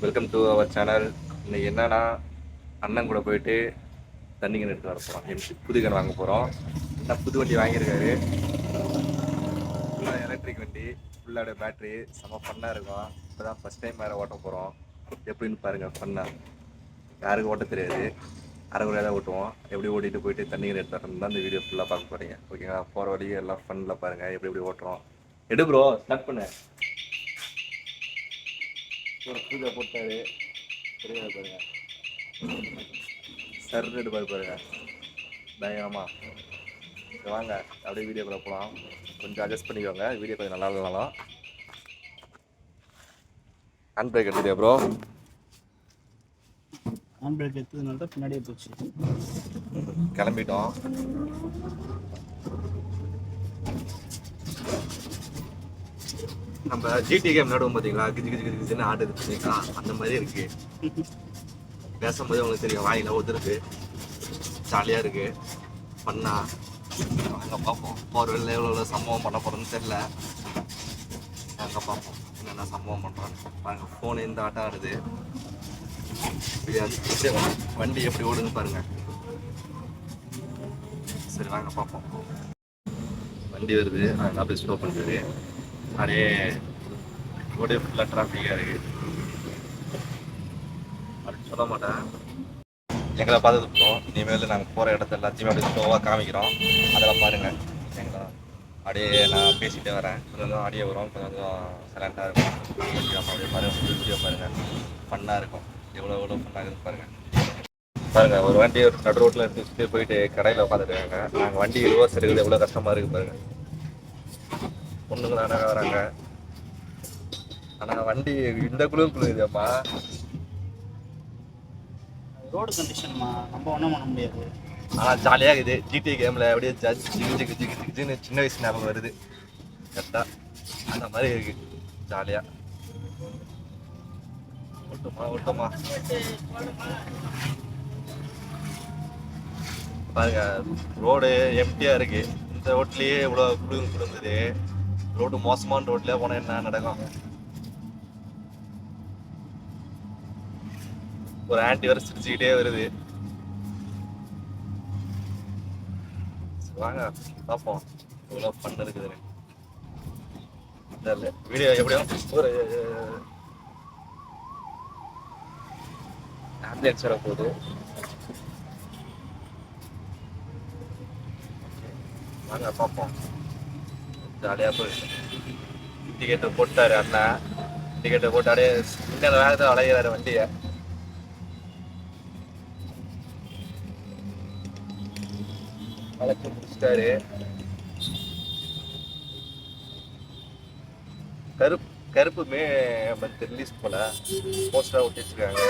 Welcome to our channel. இன்னைக்கு என்னன்னா, அண்ணன் கூட போயிட்டு தண்ணி கேன் எடுத்து வர போகிறோம். எம்சி புது கேன் வாங்க போகிறோம். என்ன புது வண்டி வாங்கியிருக்காரு, ஃபுல்லாக எலக்ட்ரிக் வண்டி, ஃபுல்லாக பேட்ரி, செம்ம ஃபன்னாக இருக்கும். இப்போ தான் ஃபஸ்ட் டைம் வேறு ஓட்ட போகிறோம். எப்படின்னு பாருங்கள். ஃபன்னாக யாருக்கும் ஓட்ட தெரியாது, அரைக்குறையாக தான் ஓட்டுவோம். எப்படி ஓட்டிகிட்டு போயிட்டு தண்ணி கேன் எடுத்து வரணும் தான் இந்த வீடியோ ஃபுல்லாக பார்க்க போகிறீங்க. ஓகேங்களா? போகிற வழியே எல்லாம் ஃபன்னில் பாருங்கள் எப்படி எப்படி ஓட்டுறோம். எடு ப்ரோ, ஸ்டார்ட் பண்ணு. ஒரு பூஜை போட்டாரு, தெரியாது பாருங்க. சர்ன்னு எடுப்பாரு பாருங்க, பயங்கரமா. வாங்க அப்படியே வீடியோக்குள்ள போகலாம். கொஞ்சம் அட்ஜஸ்ட் பண்ணிக்கோங்க, வீடியோ கொஞ்சம் நல்லா இருந்தாலும். ஹேண்ட் பிரேக் எடுத்துட்டியா ப்ரோ? ஹேண்ட் பிரேக் எடுத்ததுனால தான் பின்னாடியே போச்சு. கிளம்பிட்டோம். நம்ம ஜிடி கேம் நடுவோம் பார்த்தீங்களா, கிஜி கிஜி கிஜி கிஜின்னு ஆடுது பார்த்தீங்களா, அந்த மாதிரி இருக்கு. பேசும்போது உங்களுக்கு தெரியும், வாயில ஒதுருக்கு, ஜாலியாக இருக்கு, பண்ணா. அங்கே பார்ப்போம் ஒரு வெளில எவ்வளோ சம்பவம் பண்ண போகிறோன்னு தெரில. அங்கே பார்ப்போம் என்னென்ன சம்பவம் பண்ணுறோன்னு. பாருங்க, ஃபோனு இந்த ஆட்டம் ஆடுது. வண்டி எப்படி ஓடுதுன்னு பாருங்க. சரி வாங்க பார்ப்போம். வண்டி வருது, நாங்கள் அப்படியே ஸ்லோ பண்ணுறது. அப்படியே ரோடே ஃபுல்லாக டிராஃபிக்காக இருக்கு. அப்படி சொல்ல மாட்டேன், எங்களை பார்த்தது போகிறோம். இனிமேல் நாங்கள் போகிற இடத்த எல்லாத்தையுமே அப்படியே ஸ்லோவாக காமிக்கிறோம். அதெல்லாம் பாருங்கள். சரிங்களா? அப்படியே நான் பேசிகிட்டே வரேன். கொஞ்சம் ஆடியோ வரும், கொஞ்சம் சைலண்ட்டாக இருக்கும். அப்படியே பாருங்கள், வீடியோ பாருங்கள், ஃபன்னாக இருக்கும். எவ்வளோ ஃபன்னாகுதுன்னு பாருங்கள். பாருங்கள், ஒரு வண்டி ஒரு நடு ரோட்டில் எடுத்துட்டு போயிட்டு கடையில் உட்காந்துட்டு இருக்காங்க. நாங்கள் வண்டி ரிவர்ஸ் இருக்குது, எவ்வளோ கஷ்டமாக இருக்குது பாருங்கள். பொண்ணுங்க தானே வராங்க, ஆனால் வண்டி இந்த குழுக்குள்ளேம்மா. ரோடு கண்டிஷன்மா, நம்ம ஒன்றும் பண்ண முடியாது. ஆனால் ஜாலியாக இருக்குது. ஜிடி கேமில் அப்படியே ஜிஜின்னு சின்ன வயசு ஞாபகம் வருது. கரெக்டாக அந்த மாதிரி இருக்குது, ஜாலியாக. ஓட்டுமா பாருங்க, ரோடு எம்டியாக இருக்குது. இந்த ரோட்லேயே இவ்வளோ குடுங்குது. ரோடு மோசமான ரோட்லேயே போனால் என்ன நடக்கும்? ஒரு ஆண்டி வர சிரிச்சுக்கிட்டே வருது. வாங்க பார்ப்போம் இவ்வளோ ஃபன் இருக்குது. வீடியோ எப்படியும் ஒரு ஆம்புலன்ஸ் வர போகுது. வாங்க பார்ப்போம். ஜாலியாக போயிடுச்சு. டிக்கெட்டு போட்டாரு அண்ணன். டிக்கெட்டை போட்டாலே இன்னும் வேகத்தை அலைகிறாரு வண்டியை. வழக்கு முடிச்சிட்டாரு. கருப்புமே ரிலீஸ் போல போஸ்டரா ஒட்டி வச்சிருக்காங்க.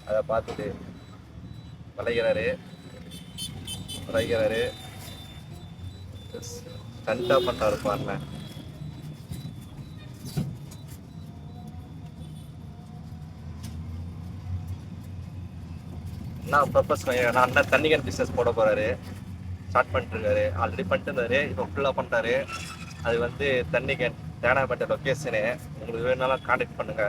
அதை பார்த்துட்டு வளைகிறாரு. ஸ்டண்டா பண்றாரு பாருங்க. என்ன பர்பஸ்? அண்ணன் தண்ணி கேன் பிஸ்னஸ் போட போறாரு, ஸ்டார்ட் பண்ணிட்டு இருக்காரு. ஆல்ரெடி பண்ணிட்டு இருந்தாரு, இப்போ ஃபுல்லாக பண்ணிட்டாரு. அது வந்து தண்ணி கேன் தேனாம்பேட்டை லொக்கேஷனு. உங்களுக்கு வேணுனாலும் கான்டாக்ட் பண்ணுங்க.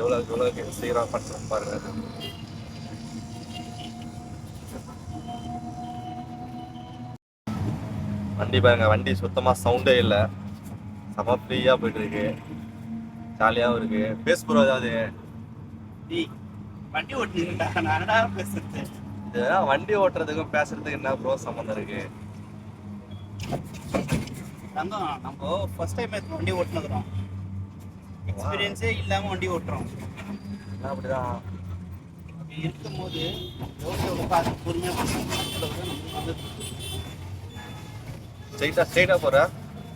எவ்வளோ சீக்கிரம் பண்ணுறோம் பாருங்க. வண்டி பாருங்க, வண்டி சுத்தமாக சவுண்டே இல்லை, செம ஃப்ரீயாக போயிட்டு இருக்கு, ஜாலியாகவும் இருக்கு. பேச போகிறோம் ஏதாவது. வண்டி ஓட்டிருக்கா? நானடா பேசுறது. இதெல்லாம் வண்டி ஓட்டுறதுக்கும் பேசுறதுக்கு என்ன ப்ரோ சம்மந்தம் இருக்கு? நம்ம ஃபர்ஸ்ட் டைம் வண்டி ஓட்டுனதுறோம், எக்ஸ்பீரியன்ஸே இல்லாமல் வண்டி ஓட்டுறோம். அப்படிதான். அப்படி இருக்கும்போது ரோட்டை பார்த்து பொறுமையாக ஸ்ட்ரைட்டாக போகிற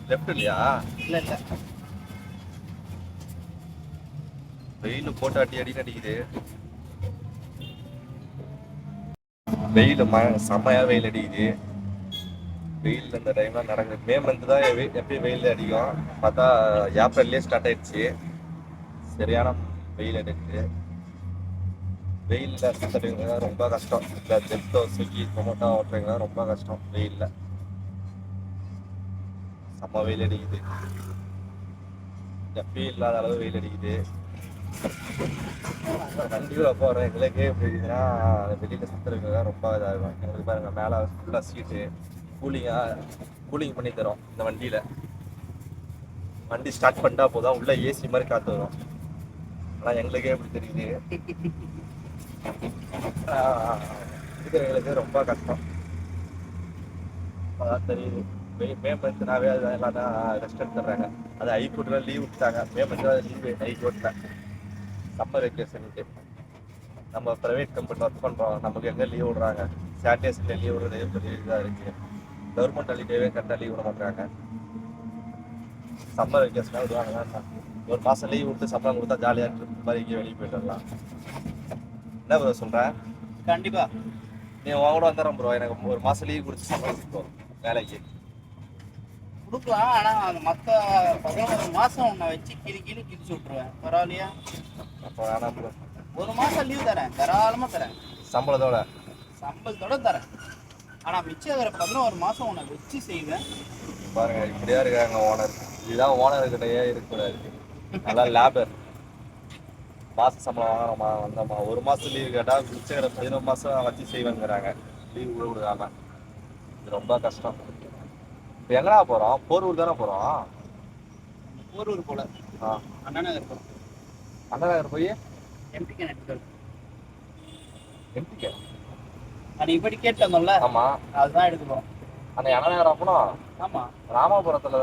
லெஃப்ட் இல்லையா? இல்லை வெயில் போட்டு அடின்னு அடிக்குது. வெயில் செம்மையா வெயில் அடிக்குது. வெயில் இந்த டைம்லாம் நடக்குது. மே மந்த் தான் எப்பயும் வெயில் அடிக்கும். பார்த்தா ஏப்ரல்லே ஸ்டார்ட் ஆயிடுச்சு. சரியான வெயில் அடிக்குது. வெயிலில் சுற்றுறீங்க ரொம்ப கஷ்டம். இந்த ஜெப்டோ ஸ்விக்கி டொமோட்டோ ஓட்டுறீங்கன்னா ரொம்ப கஷ்டம் வெயிலில். செம்ம வெயில் அடிக்குது, எப்பயும் இல்லாத அளவு வெயில் அடிக்குது. வண்டியில் போகிறோம் எங்களுக்கே எப்படி இருக்குதுன்னா வெளியில் சுற்றுறதுக்கு ரொம்ப இதாகும். எங்களுக்கு பாருங்க மேலே ஃபுல்லாக சீட்டு கூலிங் பண்ணி தரோம் இந்த வண்டியில். வண்டி ஸ்டார்ட் பண்ணிட்டா போதும் உள்ளே ஏசி மாதிரி காற்று வரும். ஆனால் எங்களுக்கே எப்படி தெரியுது, இருக்கிறவங்களுக்கு ரொம்ப கஷ்டம். அதான் தெரியுது. மே மந்த்னாவே அது எல்லாம் ரெஸ்ட் எடுத்துடுறாங்க. அது ஹைகோர்ட்டில் லீவ் விட்டாங்க. மே மந்த் லீவு ஹைகோர்ட்டில் சம்மர் வெக்கேஷனுக்கு. நம்ம ப்ரைவேட் கம்பெனியில் ஒர்க் பண்ணுறோம், நமக்கு எங்கே லீவ் விடுறாங்க? சாட்டர்டே சண்டே லீவ் விடுறது பெரிய இதாக இருக்குது. கவர்மெண்ட் ஹாலிடேவே கரெக்டாக லீவ் விட மாட்டாங்க. சம்மர் வெக்கேஷனாக விடுவாங்க. ஒரு மாதம் லீவ் விட்டு சம்பளம் கொடுத்தா ஜாலியாக ட்ரிப் மாதிரி இங்கே வெளியே போயிட்டு வரலாம். என்ன ப்ரோ சொல்கிறேன்? கண்டிப்பா நீ உன் கூட வந்துடுறேன் ப்ரோ. எனக்கு ஒரு மாதம் லீவ் கொடுத்து சம்பளம் கொடுப்போம் வேலைக்கு கொடுக்கலாம். ஆனால் அந்த மற்ற 11 மாதம் உன்னை வச்சு கிழிச்சு விட்ருவேன். பரவாயில்லையா? அப்போ வேணாம் ப்ரோ. ஒரு மாதம் லீவ் தரேன், தாராளமாக தரேன், சம்பளத்தோட தரேன். ஆனால் மிச்சம் வர 11 மாதம் உன்னை வச்சு செய்வேன். பாருங்க இப்படியா இருக்காங்க ஓனர். இதுதான் ஓனர்கிட்டயே இருக்கக்கூடாது. நல்லா லேபர் மாச சம்பளம் வாங்குறோமா வந்தோமா. ஒரு மாதம் லீவ் கேட்டால் மிச்சம் 11 மாதம் வச்சு செய்வேங்கிறாங்க லீவ் கூட கொடுக்காம. இது ரொம்ப கஷ்டம். இப்போ எங்கடா போகிறோம்? போரூர் தானே போகிறோம். போரூர் போல அண்ணா நகர் போகிறோம். அண்ணா நகர் போய் எம்டிகே நெட்வொர்க் எம்டிகே அன்னைக்கு இப்படி கேட்டோம்ல. ஆமாம், அதுதான் எடுக்கிறோம். அன்னைக்கு அண்ணா நகர் போனோம். ஆமாம், ராமபுரத்தில்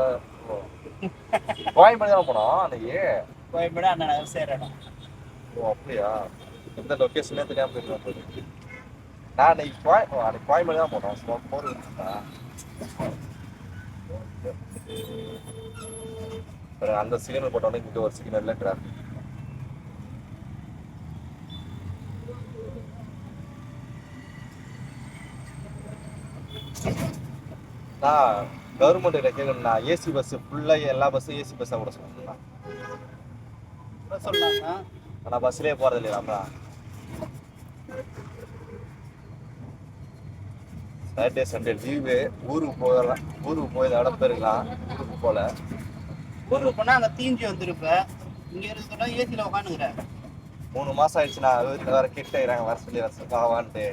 கோயம்பேடு தானே போனோம் அன்னைக்கு. கோயம்பேடு அண்ணா நகர் சேரணும். ஓ அப்படியா? எந்த லொக்கேஷனே தெரியாமல் போயிருக்கோம். நான் அன்னைக்கு கோயம்பேடு தான் போனோம். போரூர் அந்த சிக்னல் போட்டோன்னே இங்கே ஒரு சிக்னல் இல்லைக்கிறா. நான் கவர்மெண்ட் கேட்கணும்னா ஏசி பஸ் ஃபுல்லாக எல்லா பஸ்ஸும் ஏசி பஸ்ஸாக கூட சொல்லலாம். ஆனால் பஸ்லேயே போகிறது இல்லையாம்மா. Saturday Sunday leave. ஊருக்கு போகலாம், ஊருக்கு போய் இடம் போயிருக்கலாம். ஊருக்கு போகல. ஊருக்கு போனால் அங்கே தீஞ்சி வந்துருப்பேன். இங்கே இருக்கிற ஏசியில் உட்காந்துக்கிறேன். 3 மாதம் ஆயிடுச்சுன்னா வீட்டில் வேறு கிட்டாங்க வர சொல்லி வாவான்ட்டு.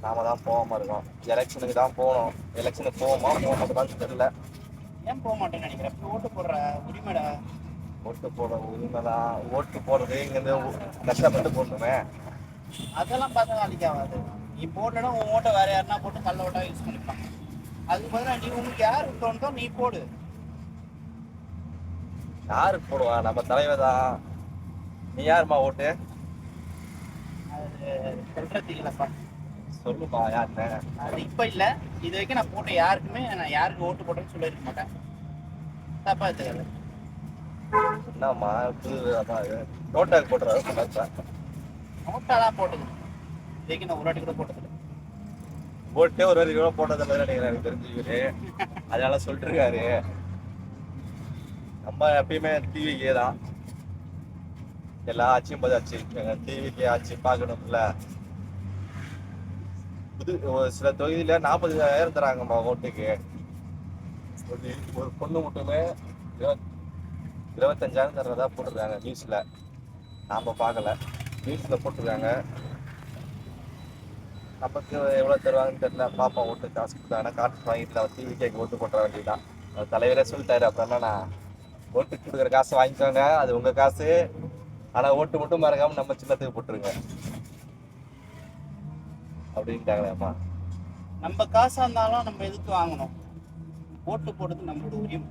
நாம தான் போகாமல் இருக்கோம். எலெக்ஷனுக்கு தான் போகணும். எலெக்ஷனுக்கு போவோமா போக மாட்டோமான்னு தெரியல. ஏன் போக மாட்டேன்னு நினைக்கிறேன்? ஓட்டு போடுற உரிமைடா. ஓட்டு போட உரிமை தான். ஓட்டு போடுறது இங்கேருந்து கஷ்டப்பட்டு போடணுமே. அதெல்லாம் பார்த்தா நாளைக்கு ஆகாது. நீ போடலன்னா உன் ஓட்டை வேற யாருன்னா போட்டு கள்ள ஓட்டா யூஸ் பண்ணிப்பாங்க. அதுக்கு பதிலாக நீ உங்களுக்கு யாருக்கு தோணுதோ நீ போடு. யாருக்கு போடுவா? நம்ம தலைவர் தான். நீ யாருமா ஓட்டு? அது சொல்றது இல்லைப்பா. சொல்லுமா யாருன்னு. அது இப்போ இல்லை, இது வரைக்கும் நான் போட்ட யாருக்குமே நான் யாருக்கு ஓட்டு போட்டேன்னு சொல்லியிருக்க மாட்டேன். தப்பா எடுத்துக்காது. என்னம்மா புது நோட்டாக்கு போட்டுறாரு. நோட்டா தான் போட்டது. இது வரைக்கும் நான் ஒரு வாட்டி கூட போட்டதில்லை. ஓட்டே ஒரு வாட்டி கூட போட்டதில்லை எனக்கு தெரிஞ்சுக்கிட்டு. அதனால சொல்லிட்டு இருக்காரு. நம்ம எப்பயுமே டிவிக்கே தான். எல்லா ஆட்சியும் பார்த்தாச்சு. டிவிக்கே ஆட்சி பார்க்கணும்ல. ஒரு சில தொகுதியில் 40,000 தராங்கம்மா ஓட்டுக்கு. ஒரு பொண்ணு மட்டுமே 25,000 தர்றதா போட்டிருக்காங்க நியூஸில். நாம் பார்க்கல, நியூஸில் போட்டிருக்காங்க. நமக்கு எவ்வளோ தருவாங்கன்னு தெரியல. பாப்பா ஓட்டு காசு கொடுத்தாங்கன்னா காசு வாங்கிட்டு டிவிக்கேக்கு ஓட்டு போட்டுற வேண்டியதுதான். தலைவரே சொல்லிட்டாரு. அப்புறம் என்னன்னா, ஓட்டு கொடுக்குற காசு வாங்கிக்கோங்க, அது உங்கள் காசு. ஆனால் ஓட்டு மட்டும் மறக்காமல் நம்ம சின்னத்துக்கு போட்டுருங்க அப்படின்ட்டாங்களேம்மா. நம்ம காசா இருந்தாலும் நம்ம எதுக்கு வாங்கணும்? ஓட்டு போடுறது நம்மளோட உரிமை.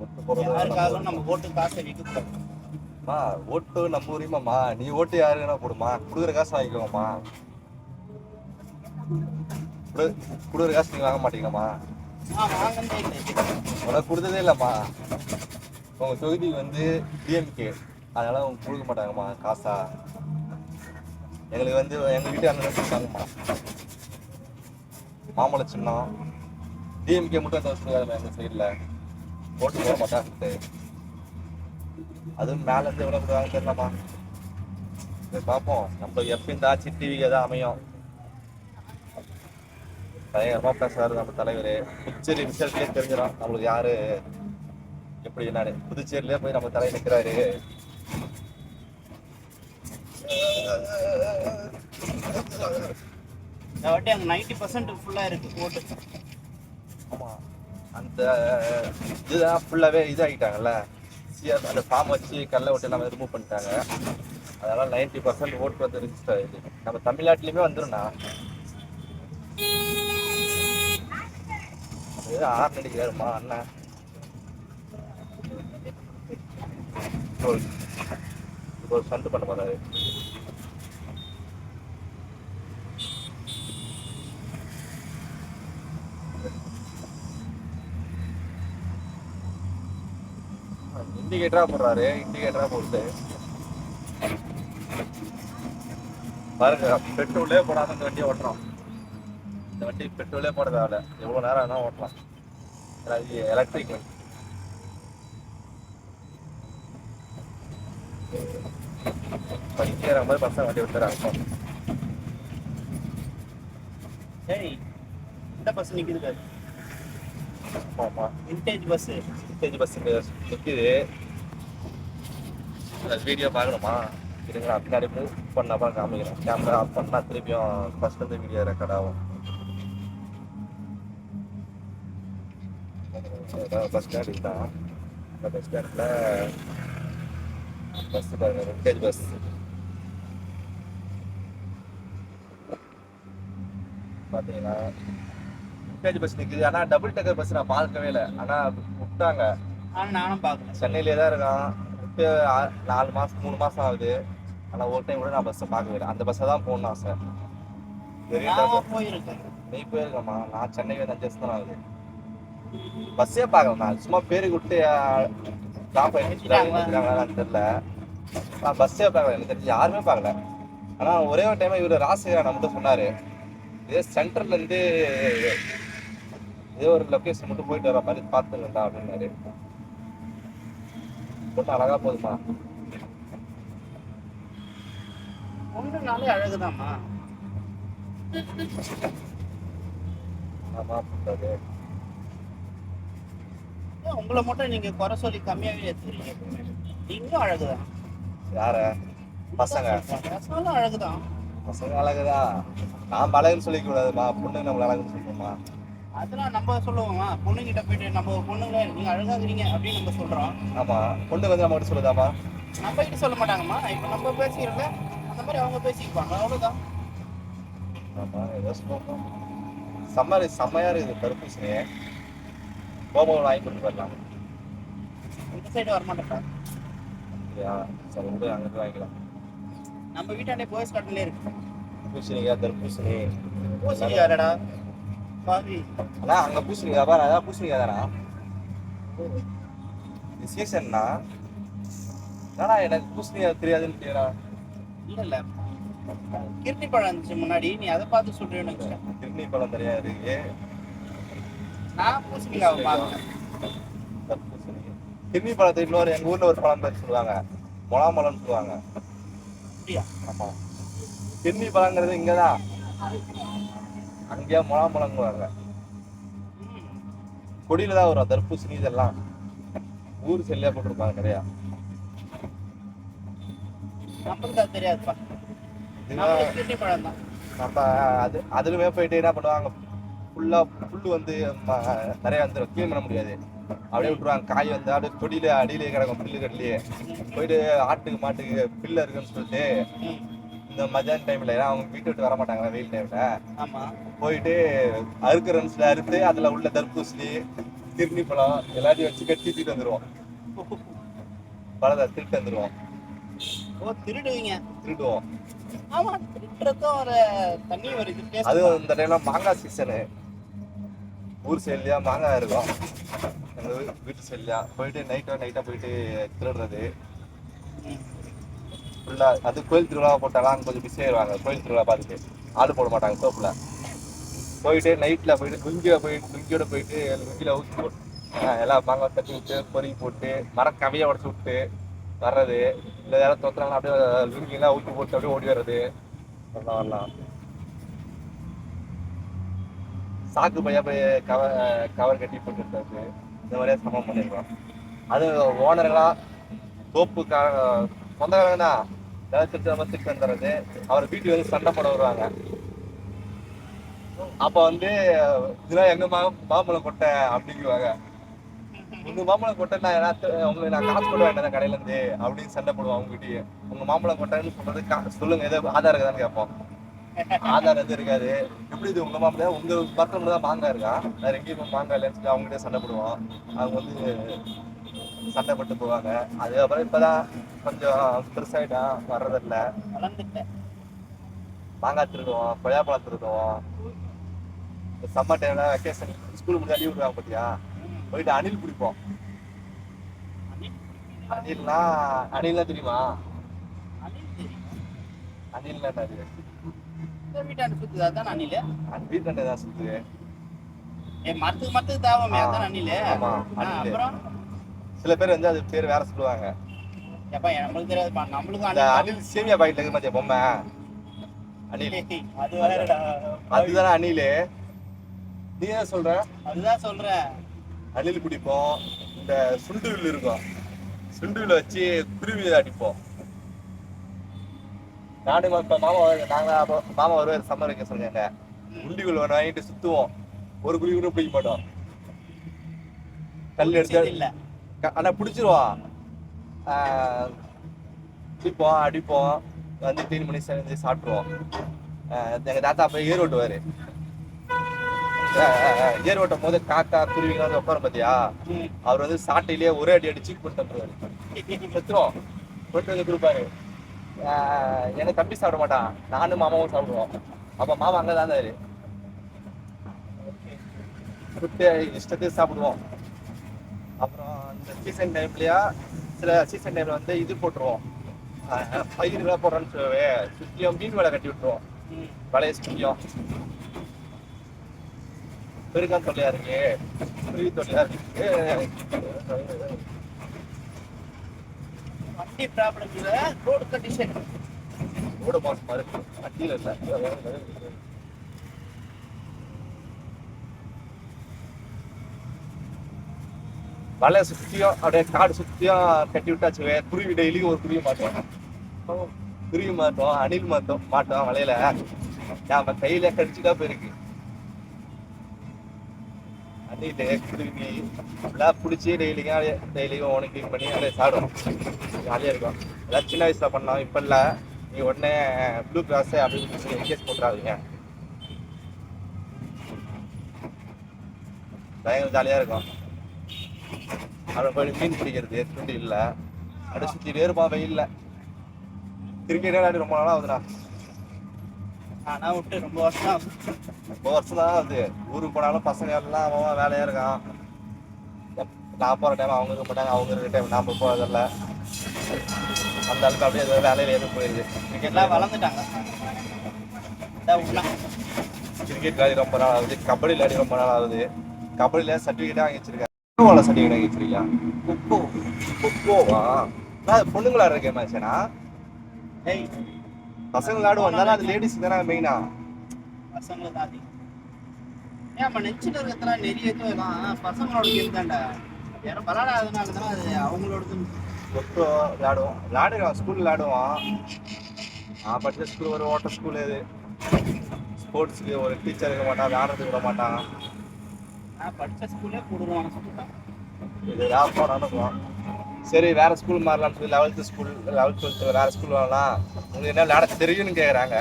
ஓட்டு போடுறது யாருக்காகவும் நம்ம ஓட்டு காசை விற்கக்கூடாது. ஓட்டு நம்ம உரிமைம்மா. நீ ஓட்டு யாருன்னா போடுமா, கொடுக்குற காசு வாங்கிக்கோங்கம்மா. கொடுக்குற காசு நீங்க வாங்க மாட்டீங்கம்மா. வாங்கவே இல்லை, உனக்கு கொடுத்ததே இல்லைம்மா. உங்க தொகுதி வந்து டிஎம்கே, அதனால அவங்க கொடுக்க மாட்டாங்கம்மா காசா. எங்களுக்கு வந்து எங்க வீட்டு அண்ணன் கொடுத்தாங்கம்மா மாமலை சின்னம். டிஎம்கே மட்டும் அந்த எங்க சைடில் ஓட்டு போட மாட்டாங்க. அதுவும் மேலேருந்து எவ்வளோ கொடுவாங்க தெரியலம்மா. சரி பார்ப்போம். நம்ம எப்போ இந்த ஆட்சி டிவிக்கு எதாவது அமையும். பயங்கரமாக பேசுறாரு நம்ம தலைவர். புதுச்சேரி ரிசல்ட்லேயே தெரிஞ்சிடும் நம்மளுக்கு யாரு எப்படி என்னன்னு. புதுச்சேரியிலே போய் நம்ம தலைவர் நிற்கிறாரு. இந்த வாட்டி அங்கே 90% ஃபுல்லாக இருக்குது ஓட்டு. ஆமாம், அந்த இதுதான் ஃபுல்லாகவே இதாகிட்டாங்கல்ல. சிஆர் அந்த ஃபார்ம் வச்சு கடலை ஓட்டு எல்லாமே ரிமூவ் பண்ணிட்டாங்க. அதனால் 90% ஓட்டு வந்து ரிஜிஸ்டர் ஆகிடுது. நம்ம தமிழ்நாட்டிலையுமே வந்துடும்ண்ணா. ஆறு நடிக்கிறாருமா அண்ணன். இப்போ ஒரு சண்டு பண்ண போறாரு. இண்டிகேட்டரா போடுறாரு. இண்டிகேட்டரா போட்டு பாருங்க, பெட்ரோலே போடாம இந்த வண்டியை ஓட்டுறோம். இந்த வண்டி பெட்ரோலே போட தேவையில்ல, எவ்வளோ நேரம் வேணா ஓட்டலாம். எலக்ட்ரிக் வண்டி. படிக்கிற மாதிரி பசங்க வண்டி விட்டுறாங்க. சரி, இந்த பஸ் நிற்குது பாரு. ஆமா, விண்டேஜ் பஸ்ஸு. விண்டேஜ் பஸ் நிற்குது. வீடியோ பார்க்கணுமா? இருங்களா, பின்னாடி மூவ் பண்ணாப்பா காமிக்கிறேன். கேமரா ஆஃப் பண்ணால் திருப்பியும் ஃபர்ஸ்ட் வந்து வீடியோ ரெக்கார்ட் ஆகும். பஸ் ஸ்டாண்ட் தான். இந்த பஸ் ஸ்டாண்டில் பஸ் பாருங்க, விண்டேஜ் பஸ். பார்த்தீங்கன்னா விண்டேஜ் பஸ் நிற்குது. ஆனால் டபுள் டக்கர் பஸ் நான் பார்க்கவே இல்லை. ஆனால் விட்டாங்க. ஆனால் நானும் பார்க்கல. சென்னையிலே தான் இருக்கான். விட்டு 4 மாதம் 3 மாதம் ஆகுது. ஆனால் ஒரு டைம் கூட நான் பஸ்ஸை பார்க்கவே இல்லை. அந்த பஸ்ஸை தான் போகணும் ஆசை. போயிருக்கேன். நீ போயிருக்கம்மா? நான் சென்னைக்கு வந்து 5 வருஷம் தான் ஆகுது. பஸ்ஸே பார்க்கல. நான் சும்மா பேருக்கு விட்டு ட்ராப் ஆகிட்டு தெரியல. நான் பஸ்ஸே பார்க்கல. எனக்கு தெரிஞ்சு யாருமே பார்க்கல. ஆனால் ஒரே ஒரு டைம் இவர் ராசிகரா நம்மகிட்ட சொன்னார், இதே சென்டர்லேருந்து ஏதோ ஒரு லொக்கேஷன் மட்டும் போயிட்டு வர மாதிரி பார்த்துருந்தா அப்படின்னாரு. போட்டு அழகா போகுதுமா. ஒன்றுனாலே அழகுதாம்மா. ஆமா, போட்டாரு. உங்களை மட்டும் நீங்க குறை சொல்லி கம்மியாவே எடுத்துக்கிறீங்க. நீங்களும் அழகுதான். யார? பசங்க பசங்களும் அழகுதான். பசங்க அழகுதான். நாம் அழகுன்னு சொல்லிக்க கூடாதுமா. பொண்ணு நம்மள அழகுன்னு சொல்லுவோமா? அதெல்லாம் நம்ம சொல்லுவோமா? பொண்ணுகிட்ட போயிட்டு நம்ம பொண்ணுங்க நீங்க அழகாகிறீங்க அப்படின்னு நம்ம சொல்றோம். ஆமா, பொண்ணு வந்து நம்ம கிட்ட சொல்லுதாமா? நம்ம கிட்ட சொல்ல மாட்டாங்கம்மா. இப்ப நம்ம பேசிக்கிறத அந்த மாதிரி அவங்க பேசிக்குவாங்க, அவ்வளவுதான். ஆமா, ஏதோ சொல்லுவோம். செம்மையா இருக்குது தர்பூசணி. கோபம் வாங்கி கொண்டு வரலாம். இந்த சைடு வரமாட்டேன்ப்பா. அப்படியா? சரி, விடு, அங்கிட்டு வாங்கிக்கலாம். நம்ம வீட்டாண்டே போய்ஸ் காட்டிலே இருக்கு பூசணிக்கா, தர்பூசணி. பூசணிக்கா இல்லடா பாதி. அண்ணா அங்க பூசணிக்கா பாரு, அதான் பூசணிக்கா தானா? இது சீசன்னா? ஏன்னா எனக்கு பூசணிக்கா தெரியாதுன்னு தெரியா? இல்ல இல்ல, கிருணி பழம் இருந்துச்சு முன்னாடி, நீ அதை பார்த்து சொல்றேன்னு வச்சுட்டேன். கிருணி பழம் தெரியாது. நான் பூசணிக்காவை பார்த்தேன். தர்பூசணி, கிருணி பழத்தை இன்னொரு எங்க ஊர்ல ஒரு பழம் பேர் சொல்லுவாங்க, மொளாமலம்னு சொல்லுவாங்க. அப்படியா? ஆமா, கிருணி பழங்கிறது இங்கதான், அங்கேயா மொளாமலங்குவாங்க. கொடியில தான் வரும் தர்பூசணி. இதெல்லாம் ஊர் செல்லியா போட்டிருப்பாங்க நிறையா. நம்மளுக்கு அது தெரியாதுப்பா. கிருணி பழம் தான் நம்ம அதுலுமே போயிட்டு என்ன பண்ணுவாங்க, ஃபுல்லா புல்லு வந்து நிறைய வந்து க்ளீன் பண்ண முடியாது, அப்படியே விட்டுருவாங்க. காய் வந்து அப்படியே கொடியில அடியிலே கிடக்கும், பில்லு கட்டிலேயே. போயிட்டு ஆட்டுக்கு மாட்டுக்கு பில்லு இருக்குன்னு சொல்லிட்டு இந்த மத்தியான டைம்ல அவங்க வீட்டு விட்டு வர மாட்டாங்க வெயில் டைம்ல. ஆமா, போயிட்டு அறுக்கிறன்ஸ்ல அறுத்து அதுல உள்ள தர்பூசணி, கிருணி பழம் எல்லாத்தையும் வச்சு கட்டி தூக்கிட்டு வந்துருவோம். பழத்தை திருட்டு வந்துருவோம். ஓ, திருடுவீங்க? திருடுவோம். ஆமா, திருட்டுறதும் ஒரு தண்ணி வருது. அதுவும் இந்த டைம்ல மாங்காய் சீசனு. ஊர் சைட்லயா மாங்காய் இருக்கும், எங்க வீட்டு சைட்லயா. போயிட்டு நைட்டா போயிட்டு திருடுறது ஃபுல்லா. அது கோயில் திருவிழா போட்டாலும் அங்கே கொஞ்சம் பிஸி ஆயிடுவாங்க. கோயில் திருவிழா பார்த்துட்டு ஆடு போட மாட்டாங்க சோப்புல. போயிட்டு நைட்ல போயிட்டு லுங்கியோட போயிட்டு லுங்கியில ஊற்றி போட்டு எல்லா மாங்காய் தட்டி விட்டு பொறி போட்டு மரக்கவையை உடச்சி விட்டு வர்றது, இல்லை யாராவது தொத்துறாங்க அப்படியே லுங்கிலாம் ஊற்றி போட்டு அப்படியே ஓடி வர்றது, அதெல்லாம் வரலாம். சாக்கு பையா போய் கவர் கட்டி போட்டுருக்காரு, இந்த மாதிரியே சமம் பண்ணிருக்கோம். அது ஓனர்களாக தோப்புக்காக சொந்தக்காரங்க தான் ஏதாவது திட்டு வந்துடுறது. அவர் வீட்டுக்கு வந்து சண்டை போட வருவாங்க. அப்ப வந்து இதெல்லாம் எங்க மாம்பழம் கொட்டை அப்படிங்குவாங்க. உங்க மாம்பழம் கொட்டை உங்களுக்கு நான் காசு போட வேண்டாம் கடையில இருந்து அப்படின்னு சண்டை போடுவோம். அவங்ககிட்டயே உங்க மாம்பழம் கொட்டைன்னு சொல்றது சொல்லுங்க, எதாவது ஆதார் இருக்குதான்னு கேட்போம். ஆதார் எதுவும் இருக்காது. எப்படி இது உங்க மாம்பழம் உங்க பக்கத்துல தான் மாங்காய் இருக்கா, வேற எங்கேயும் மாங்காய் இல்லைன்னு சொல்லி அவங்ககிட்ட சண்டை போடுவோம். அவங்க வந்து சண்டை போட்டு போவாங்க. அதுக்கப்புறம் இப்பதான் கொஞ்சம் பெருசாயிட்டா வர்றதில்ல. மாங்காய் திருடுவோம், கொய்யாப்பழம் திருடுவோம். சம்மர் டைம்ல வெக்கேஷன் ஸ்கூல் முடிஞ்சா லீவ் விடுவாங்க பார்த்தியா, போயிட்டு அணில் பிடிப்போம். அணில்லாம் தெரியுமா? அணில் வீட்டாண்டு சுத்துது அதான் அணில். வீட்டாண்டு தான் சுத்துது. மரத்துக்கு தாவமே அதான் அணில். ஆமா அப்புறம் சில பேர் வந்து அது பேர் வேற சொல்லுவாங்க. நம்மளுக்கு தெரியாதுப்பா. நம்மளுக்கு அணில் சேமியா பாக்கெட்ல இருக்கு பாத்தியா பொம்மை, அணில். அதுதானே அணில். நீ என்ன சொல்ற? அதுதான் சொல்றேன். அணில் பிடிப்போம். இந்த சுண்டுவில் இருக்கும், சுண்டுவில் வச்சு குருவி அடிப்போம். நானும் இப்ப மாமா வருவார் சம்மர் வைக்க சொல்லுங்க. குண்டிகள் வாங்கிட்டு சுத்துவோம், ஒரு குருவி கூட பிடிக்க மாட்டோம். கல் எடுத்து ஆனா பிடிச்சிருவோம். பிடிப்போம், அடிப்போம், வந்து 3 மணி செஞ்சு சாப்பிடுவோம். எங்க தாத்தா போய் ஏர் ஓட்டுவாரு. ஏர் ஓட்டும் போது காக்கா குருவிங்க வந்து உட்காரும் பாத்தியா, அவர் வந்து சாட்டையிலேயே ஒரே அடி அடிச்சு கொண்டுருவாரு. செத்துரும் கொண்டு வந்து கொடுப்பாரு. எனக்கு தம்பி சாப்பிட மாட்டான், நானும் மாமாவும் சாப்பிடுவோம். அப்ப மாமா அங்கதான் இருந்தாரு. இஷ்டத்துக்கு சாப்பிடுவோம். அப்புறம் இந்த சீசன் டைம்லயா சில சீசன் டைம்ல வந்து இது போட்டுருவோம், பயிர்களாக போடுறோன்னு சொல்லவே சுத்தியும் மீன் வலை கட்டி விட்டுருவோம். வலையை சுத்தியும் பெருக்கான் தொல்லையா இருக்கு, குருவி தொல்லையா இருக்கு. வண்டி ப்ராப்ளம் இல்ல, ரோடு கண்டிஷன். ரோடு மோசமா இருக்கு, வண்டியில இல்ல. வலையை சுத்தியும் அப்படியே காடு சுத்தியும் கட்டி விட்டாச்சுவே. குருவி டெய்லியும் ஒரு குருவி மாட்டோம், குருவி மாட்டோம், அணில் மாட்டோம் வலையில. நம்ம கையில கடிச்சுட்டா போயிருக்கு. அணில் குருவி எல்லாம் பிடிச்சி டெய்லியும் உனக்கு பண்ணி அப்படியே சாப்பிடும். ஜாலியா இருக்கும். எல்லாம் சின்ன வயசுல பண்ணோம், இப்ப இல்ல. நீ உடனே ப்ளூ கிராஸ் அப்படின்னு கேஸ் போட்டுறாதீங்க. பயங்கர ஜாலியா இருக்கும். அப்புறம் போய் மீன் பிடிக்கிறது துண்டி இல்ல, அப்படியே சுத்திட்டே இருப்பான் வெயில்ல. கிரிக்கெட் விளையாடி ரொம்ப நாளா ஆகுதுண்ணா. ஆனா விட்டு ரொம்ப வருஷம் தான் ஆகுது. ஊருக்கு போனாலும் பசங்க எல்லாம் அவன் வேலையா இருக்கான். நான் போற டைம் அவங்க இருக்க மாட்டாங்க, அவங்க இருக்க டைம் நாம போறதில்ல. அந்த அளவுக்கு அப்படியே வேலையில எதுவும் போயிருது. கிரிக்கெட்லாம் வளர்ந்துட்டாங்க. கிரிக்கெட் விளையாடி ரொம்ப நாள் ஆகுது, கபடி விளையாடி ரொம்ப நாள் ஆகுது. கபடியில சர்டிஃபிகேட்டா வாங்கி வச்சிருக்கேன். சர்டிஃபிகேட் வாங்கி வச்சிருக்கியா? கொக்கோவா? பொண்ணுங்களா இருக்க கேம் ஆச்சுனா பசங்க விளையாடுவாங்க. அது லேடிஸ் தானே மெயினா. பசங்களுக்கு தான் அதிகம். ஏன் நெச்சில் இருக்கிறதுலாம் நிறைய இதுலாம் பசங்களோட கேம் தான்டா. யாரும் விளையாடாதனால தானே அது அவங்களோடது. கொக்கோ விளையாடுவான், ஸ்கூல் விளையாடுவான். நான் படித்த ஸ்கூல் ஒரு ஓட்ட ஸ்கூல். இது ஸ்போர்ட்ஸுக்கு ஒரு டீச்சர் இருக்க மாட்டான், விளையாடுறதுக்கு விட மாட்டான். நான் படித்த ஸ்கூலே போடுவான்னு சொல்லிட்டான். இது போனாலும் சரி வேற ஸ்கூல் மாறலாம்னு சொல்லி 11th ஸ்கூல் 11th 12th வேற ஸ்கூல் வரலாம். உங்களுக்கு என்ன விளையாட தெரியும்னு கேட்குறாங்க.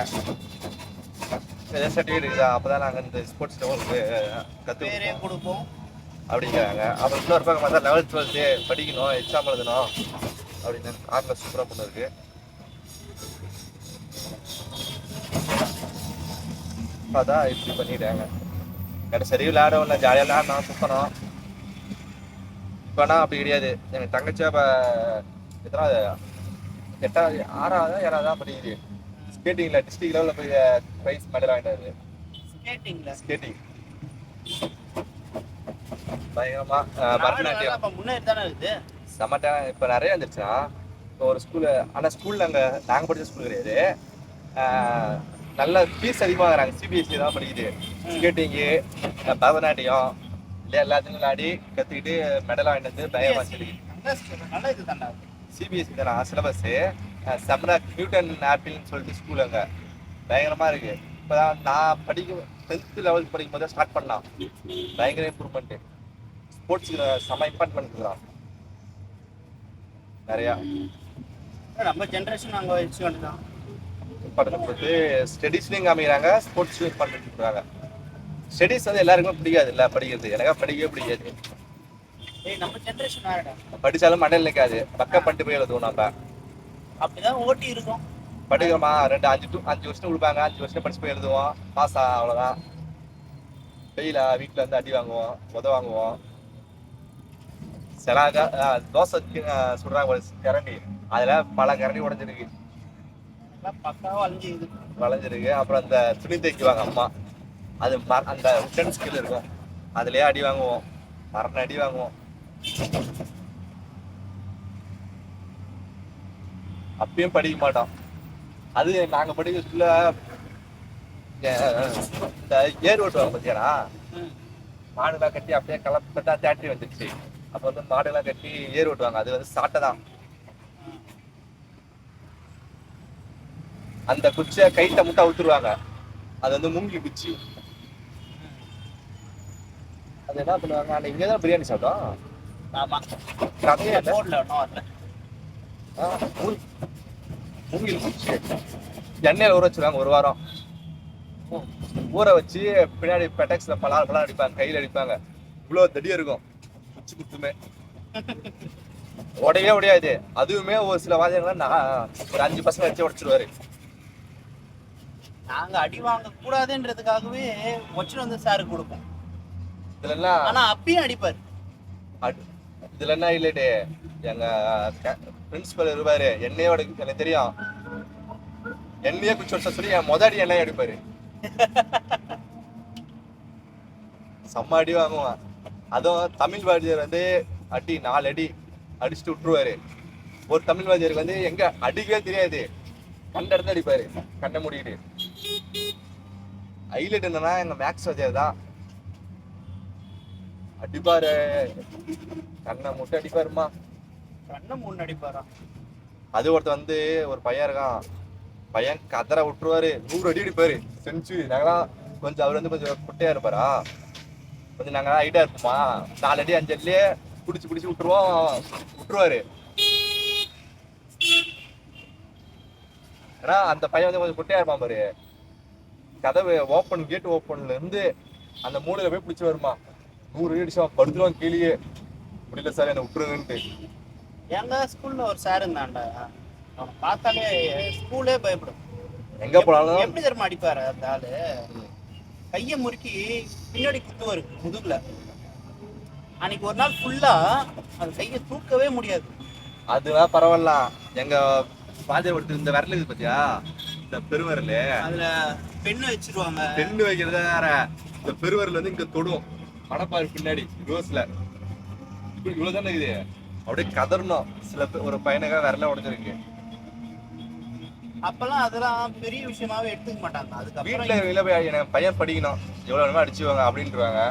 சர்டிஃபிகேட் இருக்குதா, அப்போதான் நாங்கள் இந்த ஸ்போர்ட்ஸில் உங்களுக்கு கற்றுக்க கொடுப்போம் அப்படிங்கிறாங்க. அப்புறம் இன்னொரு பக்கம் பார்த்தா 11th 12th படிக்கணும், எக்ஸாம் எழுதணும் அப்படின்னு ஆங்கில சூப்பராக பொண்ணு இருக்கு. அதான் இப்படி பண்ணிட்டாங்க. சரி விளையாடும் இல்லை, ஜாலியாக விளையாடணும், சுற்றணும். இப்போனா அப்படி கிடையாது. எனக்கு தங்கச்சியா இப்போ எத்தனாவது 8வது 6வது 7வது படிக்குது. ஸ்கேட்டிங்கில் டிஸ்ட்ரிக்ட் லெவலில் போய் ப்ரைஸ் மெடல் வாங்கிட்டாரு. ஸ்கேட்டிங் பயங்கரமாக. பரதநாட்டியம் முன்னேறி தானே இருக்குது. செம்ம இப்போ நிறைய வந்துருச்சுன்னா. ஒரு ஸ்கூலு, ஆனால் ஸ்கூலில் நாங்கள் படித்த ஸ்கூல் கிடையாது. நல்ல ஃபீஸ் அதிகமாகறாங்க. சிபிஎஸ்சி தான் படிக்குது. ஸ்கேட்டிங்கு, பரதநாட்டியம் இல்லை எல்லாத்தையும் விளையாடி கற்றுக்கிட்டு மெடலாக வாங்கிட்டு வந்து பயம் வச்சிருக்கு. நல்ல இது தானே. சிபிஎஸ்சி தானே சிலபஸ்ஸு. செம்னா நியூட்டன் ஆப்பிள்னு சொல்லிட்டு ஸ்கூல் அங்கே பயங்கரமாக இருக்குது. இப்போ தான் நான் 10th லெவல்த் படிக்கும் போது ஸ்டார்ட் பண்ணலாம். பயங்கர இம்ப்ரூவ்மெண்ட்டு. ஸ்போர்ட்ஸுக்கு செம்ம இம்பார்ட்மெண்ட் கொடுக்குறான் நிறையா. நம்ம ஜென்ரேஷன் அங்கே வச்சு வந்துதான் இம்பார்ட்டன்ட் கொடுத்து ஸ்டடீஸ்லையும் காமிக்கிறாங்க, ஸ்போர்ட்ஸ்லையும் இம்பார்ட்டன்ட் கொடுக்குறாங்க. ஸ்டடீஸ் வந்து எல்லாருக்குமே பிடிக்காது இல்லை படிக்கிறது. எனக்கா படிக்கவே பிடிக்காது. நம்ம ஜென்ரேஷன் வேறடா. படித்தாலும் மண்டையில் நிற்காது. பக்கம் பண்ணிட்டு போய் எழுதுவோம். நம்ம அப்படிதான் ஓட்டி இருக்கோம். படிக்கிறோமா 5 வருஷம் கொடுப்பாங்க. 5 வருஷம் படிச்சு போய் எழுதுவோம். பாஸா அவ்வளோதான். வெயிலா வீட்டில் வந்து அடி வாங்குவோம், வாங்குவோம். சில தோசை சுடுறாங்க கரண்டி, அதில் பல கரண்டி உடஞ்சிருக்கு, பக்காவா வளைஞ்சிருக்கு. அப்புறம் அந்த துணி தைக்குவாங்க அம்மா, அது அந்த உட்டன் ஸ்கில் இருக்கும், அதுலயே அடி வாங்குவோம், மரண அடி வாங்குவோம். அப்பயும் படிக்க மாட்டோம். அது நாங்க படிக்கிற ஸ்கூல்ல இந்த ஏர் ஓட்டுவாங்க பத்தியானா, மாடுலாம் கட்டி அப்படியே கலப்பதான் தேட்டரி வந்துருச்சு. அப்ப வந்து மாடுலாம் கட்டி ஏர் ஓட்டுவாங்க. அது வந்து சாட்டை தான். அந்த குச்சியை கைட்ட முட்டை ஊத்துருவாங்க. அது வந்து மூங்கி குச்சி. அது என்ன பண்ணுவாங்க, அந்த இங்கதான் பிரியாணி சாப்பிட்டோம். மூங்கில் குச்சி எண்ணெயில ஊற வச்சிருவாங்க 1 வாரம். ஊற வச்சு பின்னாடி பெட்டக்ஸ்ல பலாம் அடிப்பாங்க, கையில அடிப்பாங்க. இவ்வளவு தடியா இருக்கும் குச்சி குத்துமே, உடையவே உடையாது. அதுவுமே ஒரு சில வாதியங்கள்லாம் ஒரு 5 பசங்க வச்சு உடைச்சிருவாரு. நாங்க அடி வாங்க கூடாதுன்றதுக்காகவே வச்சுட்டு வந்து சாருக்கு கொடுப்போம். இதுல எல்லாம் ஆனா அப்பயும் அடிப்பாரு. இதுல என்ன இல்லட்டு, எங்க பிரின்சிபல் இருப்பாரு, என்னையோட எனக்கு தெரியும், என்னையே குச்சி வச்ச சொல்லி என் அடி எண்ணெய் அடிப்பாரு. செம்ம அடி வாங்குவான். அதுவும் தமிழ் வாத்தியார் வந்து அடி 4 அடி அடிச்சுட்டு விட்டுருவாரு. ஒரு தமிழ் வாத்தியாருக்கு வந்து எங்க அடிக்கவே தெரியாது, கண்ட இடத்துல அடிப்பாரு கண்ணை மூடிட்டு. ஹைலைட் என்னன்னா எங்க மேக்ஸ் வாத்தியார் தான் அடிப்பாரு, கண்ணை முட்டை அடிப்பாருமா, கண்ணை மூணு அடிப்பாரா. அது ஒருத்தர் வந்து ஒரு பையன் இருக்கான், பையன் கதற விட்டுருவாரு, 100 அடி அடிப்பாரு செஞ்சுரி. நாங்களாம் கொஞ்சம் அவர் வந்து கொஞ்சம் குட்டையா இருப்பாரா, கொஞ்சம் நாங்க ஹைட்டா இருப்போமா, 4 அடி 5 அடிலே பிடிச்சி விட்டுருவாரு. ஏன்னா அந்த பையன் வந்து கொஞ்சம் குட்டையா இருப்பான் பாரு, கதவு கேட் ஓப்பன்ல இருந்து அந்த மூலையில போய் பிடிச்சி வருமா, 100 அடி அடிச்சா படுத்துருவான் கீழே. முடியல சார் என்ன விட்டுருங்கன்ட்டு. எங்க ஸ்கூல்ல ஒரு சார் இருந்தான்டா, அவனை பார்த்தாலே ஸ்கூலே பயப்படும். எங்க போனாலும் எப்படி தெரியுமா அடிப்பாரு அந்த ஆளு, கையை முறுக்கி பின்னாடி குத்துவாரு முதுகுல. அன்னைக்கு ஒரு நாள் ஃபுல்லா அந்த கையை தூக்கவே முடியாது. அதுதான் பரவாயில்ல. எங்க பாதை ஒருத்தர் இந்த விரல் இது பத்தியா, இந்த பெருவரல், அதுல பெண்ணு வச்சிருவாங்க. பெண்ணு வைக்கிறத வேற, இந்த பெருவரல் வந்து இங்க தொடும் மடப்பாரு பின்னாடி ரோஸ்ல இவ்வளவுதானே இது, அப்படியே கதறணும். சில ஒரு பையனுக்காக விரல உடஞ்சிருக்கு. அப்பெல்லாம் அதெல்லாம் பெரிய விஷயமாவே எடுத்துக்க மாட்டாங்க. அதுக்கப்புறம் வீட்டுல போய் எனக்கு பையன் படிக்கணும், எவ்வளவு வேணுமா அடிச்சுவாங்க அப்படின்ட்டுருவாங்க.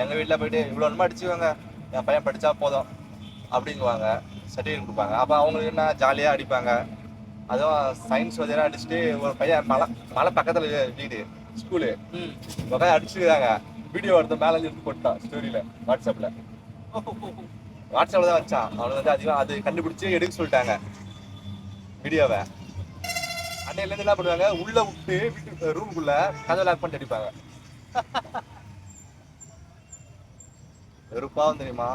எங்க வீட்டுல போயிட்டு இவ்வளவு வேணுமா அடிச்சுவாங்க, என் பையன் படிச்சா போதும் அப்படிங்குவாங்க, சர்டிஃபிகேட் கொடுப்பாங்க. அப்ப அவங்களுக்கு என்ன ஜாலியா அடிப்பாங்க. அதுவும் சயின்ஸ் வகையெல்லாம் அடிச்சுட்டு ஒரு பையன் மலை பக்கத்துல வீடு ஸ்கூலு பையன் அடிச்சுருக்காங்க. வீடியோ எடுத்து மேல இருந்து போட்டான் ஸ்டோரியில, வாட்ஸ்அப்ல தான் வச்சான். அவனுக்கு வந்து அதிகம் அது கண்டுபிடிச்சு எடுக்க சொல்லிட்டாங்க வீடியோவை. அன்னையில இருந்து என்ன பண்ணுவாங்க, உள்ள விட்டு வீட்டு ரூமுக்குள்ள கதை லாக் பண்ணிட்டு அடிப்பாங்க. வெறுப்பாவும் தெரியுமா.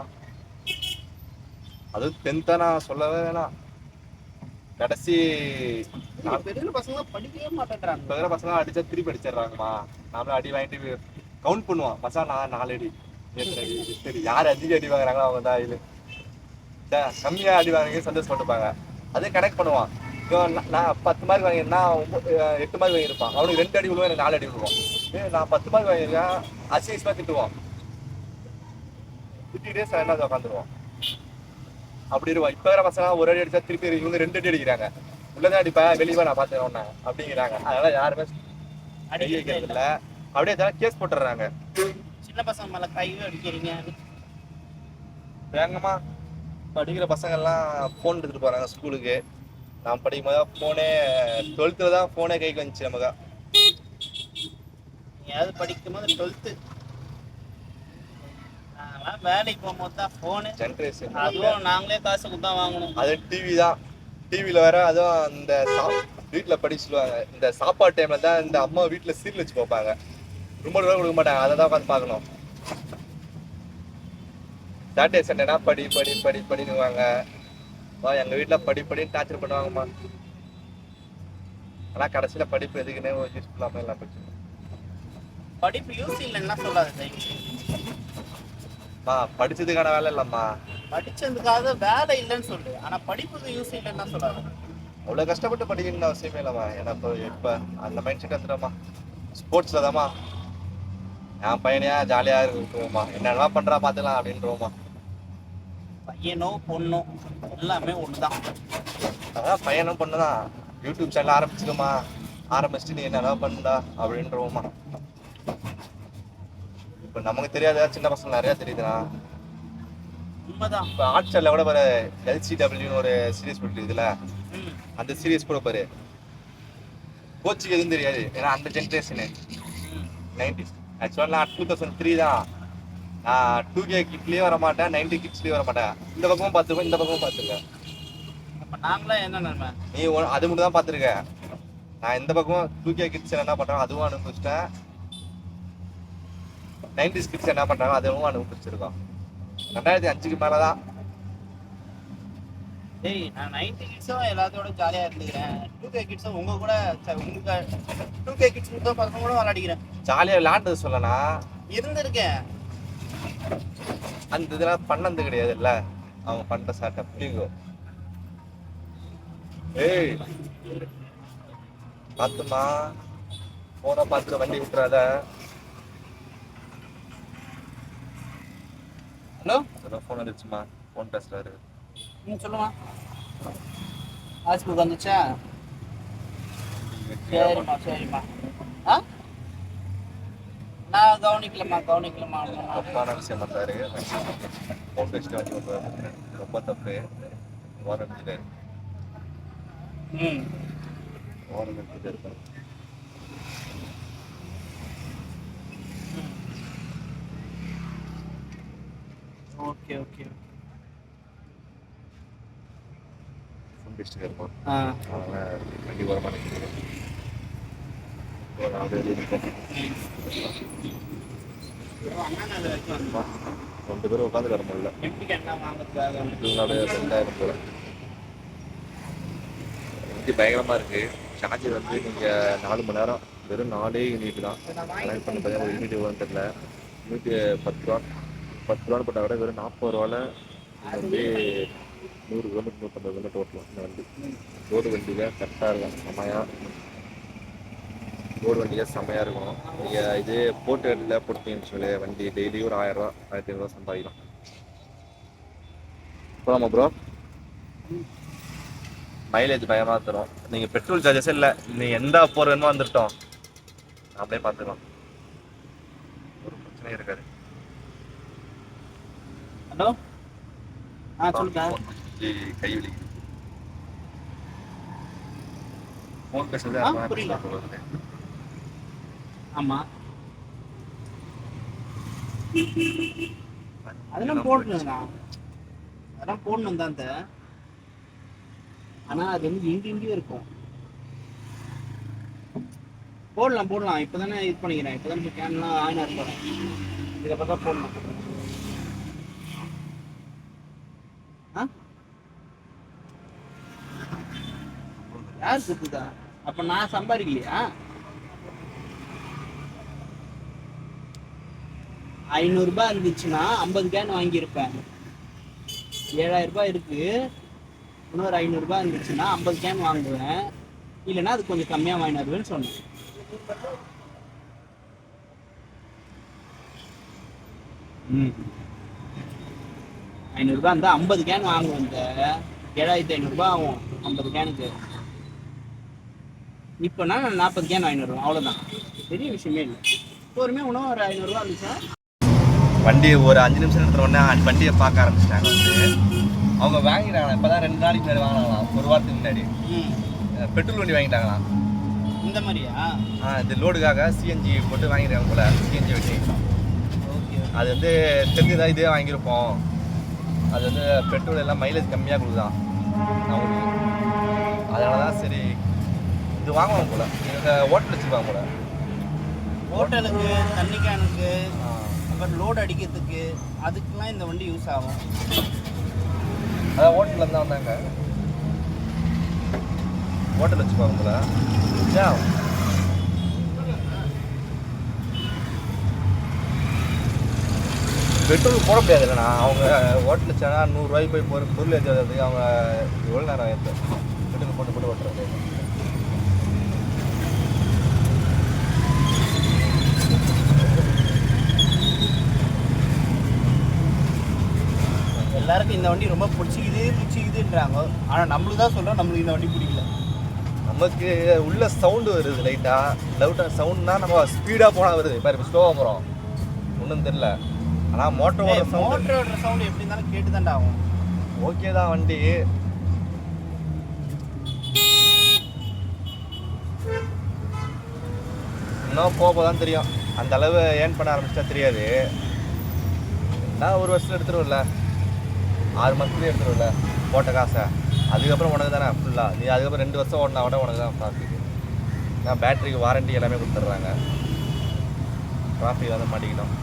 அது 10th நான் சொல்லவே வேணாம். கடைசி பெரிய பசங்க படிக்கவே மாட்டேன்றாங்க. பெரிய பசங்க அடிச்சா திருப்பி அடிச்சிடுறாங்கம்மா. நாமளும் அடி வாங்கிட்டு கவுண்ட் பண்ணுவோம், மசா 4 அடி 8 அடி. சரி யார் அதிக அடி வாங்குறாங்களோ அவங்க தான் இது கம்மியா அடி வாங்குறீங்க சந்தோஷப்பட்டுப்பாங்க. அதே கனெக்ட் பண்ணுவான். நான் 10 மார்க் வாங்கியிருந்தா 8 மார்க் வாங்கியிருப்பான். அவனுக்கு 2 அடி விழுவோம், எனக்கு 4 அடி விழுவோம். நான் 10 மார்க் வாங்கியிருக்கேன், அசிங்கமா திட்டுவான். திட்டிகிட்டே சார் உட்காந்துருவான். அப்படி இருக்கும். இப்ப வேற பசங்க ஒரு அடி அடிச்சா திருப்பி இவங்க 2 அடி அடிக்கிறாங்க. உள்ளதான் அடிப்பா வெளியே நான் பாத்துக்கிறேன் அப்படிங்கிறாங்க. அதனால யாருமே கை வைக்கிறது இல்ல. அப்படியே கேஸ் போட்டுறாங்க. சின்ன பசங்க மேல கையும் அடிக்கிறீங்க. வேங்கம்மா படிக்கிற பசங்க எல்லாம் போன் எடுத்துட்டு போறாங்க ஸ்கூலுக்கு. நான் படிக்கும் போது போனே 12th தான் போனே கைக்கு வந்துச்சு நமக்கு. நீயாவது படிக்கும் போது 12th, வேலைக்கு போகும்போது தான் போனு ஜென்ரேஷன். அதுவும் நாங்களே காசு கொடுத்தா வாங்கணும். அது டிவி தான். டிவியில் வேற அதுவும் இந்த வீட்டில் படிச்சுடுவாங்க. இந்த சாப்பாடு டைம்ல தான் இந்த அம்மா வீட்டில் சீரியல் வச்சு பார்ப்பாங்க. ரொம்ப ரூபா கொடுக்க மாட்டாங்க. அதை தான் உட்காந்து பார்க்கணும். சாட்டர்டே சண்டேனா படி படி படி படினுவாங்க. எங்கள் வீட்டில் படி படின்னு டார்ச்சர் பண்ணுவாங்கம்மா. ஆனால் கடைசியில் படிப்பு எதுக்குன்னே யூஸ் பண்ணாமல் எல்லாம் படிச்சு. படிப்பு யூஸ் இல்லைன்னா சொல்லாது. படிச்சதுக்கான வேலை இல்லம்மா. படிச்சதுக்காக வேலை இல்லைன்னு சொல்லு. ஆனா படிப்புக்கு யூஸ் இல்லைன்னா சொல்லாது. அவ்வளவு கஷ்டப்பட்டு படிக்கணும்னு அவசியமே இல்லம்மா. ஏன்னா இப்ப அந்த மைண்ட் செட் வந்துடும்மா. ஸ்போர்ட்ஸ்ல தான்மா என் பையனையா ஜாலியா இருக்குமா, என்னென்ன பண்றா பாத்துக்கலாம் அப்படின்றோமா. பையனோ பொண்ணோ எல்லாமே ஒண்ணுதான். அதான் பையனும் பொண்ணுதான். யூடியூப் சேனல் ஆரம்பிச்சுக்கோமா, ஆரம்பிச்சுட்டு நீ என்னென்ன பண்ணுடா அப்படின்றோமா. இப்ப நமக்கு தெரியாத சின்ன பசங்க நிறைய தெரியுதுண்ணா. உண்மைதான். இப்ப ஹாட்ஸ்டார்ல கூட பாரு LCW ஒரு சீரியஸ் போட்டு இதுல அந்த சீரியஸ் கூட பாரு. கோச்சுக்கு எதுவும் தெரியாது. ஏன்னா அந்த ஜென்ரேஷனு 90s. ஆக்சுவலாக நான் 2003 தான். நான் 2K கிட்லேயும் வர மாட்டேன், 90 கிட்ஸ்லேயும் வர மாட்டேன். இந்த பக்கமும் பார்த்துருக்கேன், இந்த பக்கமும் பார்த்துருக்கேன். அப்போ நாங்களாம் என்ன நன்மை? நீ அது மட்டும் தான் பார்த்துருக்கேன். நான் இந்த பக்கம் 2K கிட்ஸ் என்ன பண்ணுறேன் அதுவும் அனுபவிச்சிட்டேன். 90s கிட்ஸ் என்ன பண்ணுறாங்க அதுவும் அனுபவிச்சிருக்கோம். 2005க்கு மேலே தான். டேய், நான் 90 கிட்ஸும் எல்லாத்தோட ஜாலியாக இருந்துக்கிறேன். 2K கிட்ஸும் உங்க கூட உங்க 2K கிட்ஸ் மட்டும் பசங்க கூட விளையாடிக்கிறேன். ஜாலியாக விளையாண்டது சொல்லனா இருந்திருக்கேன். அந்த இதெல்லாம் பண்ணது கிடையாது இல்லை அவங்க பண்ணுற சாட்டை பிடிங்கோ. ஏய் பார்த்துமா போன பார்த்துட்டு வண்டி விட்டுறாத. ஹலோ, ஃபோன் அடிச்சுமா, ஃபோன் பேசுறாரு. சொல்லுமா. ஹாஸ்பிட்டல் வந்துச்சா? சரிம்மா சரிம்மா. ஆ நான் கவனிக்கலம்மா. தப்பான விஷயம் பண்றாரு. ஃபோன் பேசிட்டு வண்டி விட்டுறாரு. ரொம்ப தப்பு. ஓரம் எடுத்துட்டாரு. ஓரம் எடுத்துட்டு இருக்காரு. ஓகே ஓகே ஃபோன் பேசிட்டு இருப்பான். ஆ வண்டி ஓரமாக நிற்கிறேன். ரெண்டு பேரும் உட்காந்து வர முடியல. இதனால 2000 போல. வண்டி பயங்கரமா இருக்கு. சார்ஜர் வந்து நீங்க 4 மணி நேரம் வெறும் 4 யூனிட் தான் கனெக்ட் பண்ணி பார்த்தீங்கன்னா ஒரு யூனிட் எவ்வளோன்னு தெரியல. யூனிட் 10 ரூபான்னு போட்டால் விட வெறும் 40 ரூபால வந்து 100 கிலோமீட்டர் 150 கிலோமீட்டர் ஓட்டலாம். இந்த வண்டி ரோடு வண்டியில் கரெக்டாக இருக்கும். ரோடு வண்டியில் செம்மையாக இருக்கும். நீங்கள் இது போட்டு இடத்துல போட்டீங்கன்னு சொல்லி வண்டி டெய்லி ஒரு 1000 ரூபா 1500 ரூபா சம்பாதிக்கலாம். போகலாமா ப்ரோ? மைலேஜ் பயமாக தரும். நீங்கள் பெட்ரோல் சார்ஜஸ் இல்லை, நீங்கள் எந்த போகிறதுன்னு வந்துட்டோம் அப்படியே பார்த்துக்கலாம். ஒரு பிரச்சனையும் இருக்காது. ஹலோ, சொல்லுங்க. கை வலி ஃபோன் பேசுறது புரியல. ஆமா, அதெல்லாம் போடணும்ண்ணா. அதெல்லாம் போடணும் தான். ஆனா அது வந்து இங்கேயும் இருக்கும். போடலாம். இப்பதானே இது பண்ணிக்கிறேன். இப்பதான் கேன்லாம் ஆயினா இருக்கேன். இதை பார்த்தா போடணும். யார் கொடுத்துதா? அப்ப நான் சம்பாதிக்கலையா? 500 ரூபாய் இருந்துச்சுன்னா 50 கேன் வாங்கியிருப்பேன். 7000 ரூபாய் இருக்கு. இன்னொரு 500 ரூபாய் இருந்துச்சுன்னா 50 கேன் வாங்குவேன். இல்லைன்னா அது கொஞ்சம் கம்மியா வாங்கினாருவேன்னு சொன்னேன். 500 இருந்தால் 50 கேன் வாங்குவோம். இந்த 7500 ஆகும் 50 கேனுக்கு. இப்போனா நான் 40 கேன் வாங்கிட்டு வருவேன், அவ்வளோதான். பெரிய விஷயமே இல்லை. எப்போதுமே உணவு ஒரு 500 இருந்துச்சா வண்டி ஒரு 5 நிமிஷம் எடுத்துகிற உடனே வண்டியை பார்க்க ஆரம்பிச்சிட்டாங்க. அவங்க வாங்கிட்டாங்களா இப்போ தான் 2 நாளைக்கு முன்னாடி வாங்கினாங்களாம், ஒரு வாரத்துக்கு முன்னாடி. பெட்ரோல் வண்டி வாங்கிட்டாங்களாம். இந்த மாதிரியா? இந்த லோடுக்காக சிஎன்ஜி போட்டு வாங்கிடுறாங்க போல, சிஎன்ஜி வண்டி. ஓகே. அது வந்து தெரிஞ்சுதான் இதே வாங்கியிருப்போம். அது வந்து பெட்ரோல் எல்லாம் மைலேஜ் கம்மியாக கொடுக்குதான் அவங்களுக்கு. அதனால தான் சரி இது வாங்குவாங்க போல. இந்த ஹோட்டல் வச்சுருப்பாங்க போல. ஹோட்டலுக்கு, தண்ணி கேனுக்கு, அப்புறம் லோடு அடிக்கிறதுக்கு, அதுக்கெலாம் இந்த வண்டி யூஸ் ஆகும். அதான் ஹோட்டலில் இருந்தால் வந்தாங்க, ஹோட்டல் வச்சுப்பாங்க போல. பெட்ரோல் போட முடியாது இல்லைண்ணா. அவங்க ஹோட்டல் வச்சானா 100 ரூபாய்க்கு போய் பொருள் ஏற்றுறதுக்கு அவங்க எவ்வளோ நேரம் ஏற்ற பெட்ரோல் போட்டு ஓட்டுறது. எல்லாருக்கும் இந்த வண்டி ரொம்ப பிடிச்சிக்குதுன்றாங்க. ஆனால் நம்மளுக்கு தான் சொல்கிறோம், நம்மளுக்கு இந்த வண்டி பிடிக்கல. நமக்கு உள்ள சவுண்டு வருது லைட்டாக சவுண்ட்னா நம்ம ஸ்பீடாக போனால் வருது. இப்போ இப்போ ஸ்லோவாக போகிறோம், ஒன்றும் தெரில. ஆனால் மோட்டரோட சவுண்டு எப்படி இருந்தாலும் கேட்டு தான்டா ஆகும். ஓகே தான் வண்டி. இன்னும் போக தான் தெரியும். அந்த அளவு ஏர்ன் பண்ண ஆரம்பிச்சா தெரியாது. நான் ஒரு வருஷத்தில் எடுத்துருவில்ல, 6 மாதத்துலேயே எடுத்துருவில்ல போட்ட காசை. அதுக்கப்புறம் உனக்கு தானே ஃபுல்லாக. நீ அதுக்கப்புறம் 2 வருஷம் ஓடினா விட உனக்கு தான் ப்ராஃபிட். நான் பேட்டரிக்கு வாரண்டி எல்லாமே கொடுத்துட்றாங்க. ப்ராஃபிட் வந்து மாட்டிக்கிட்டோம்.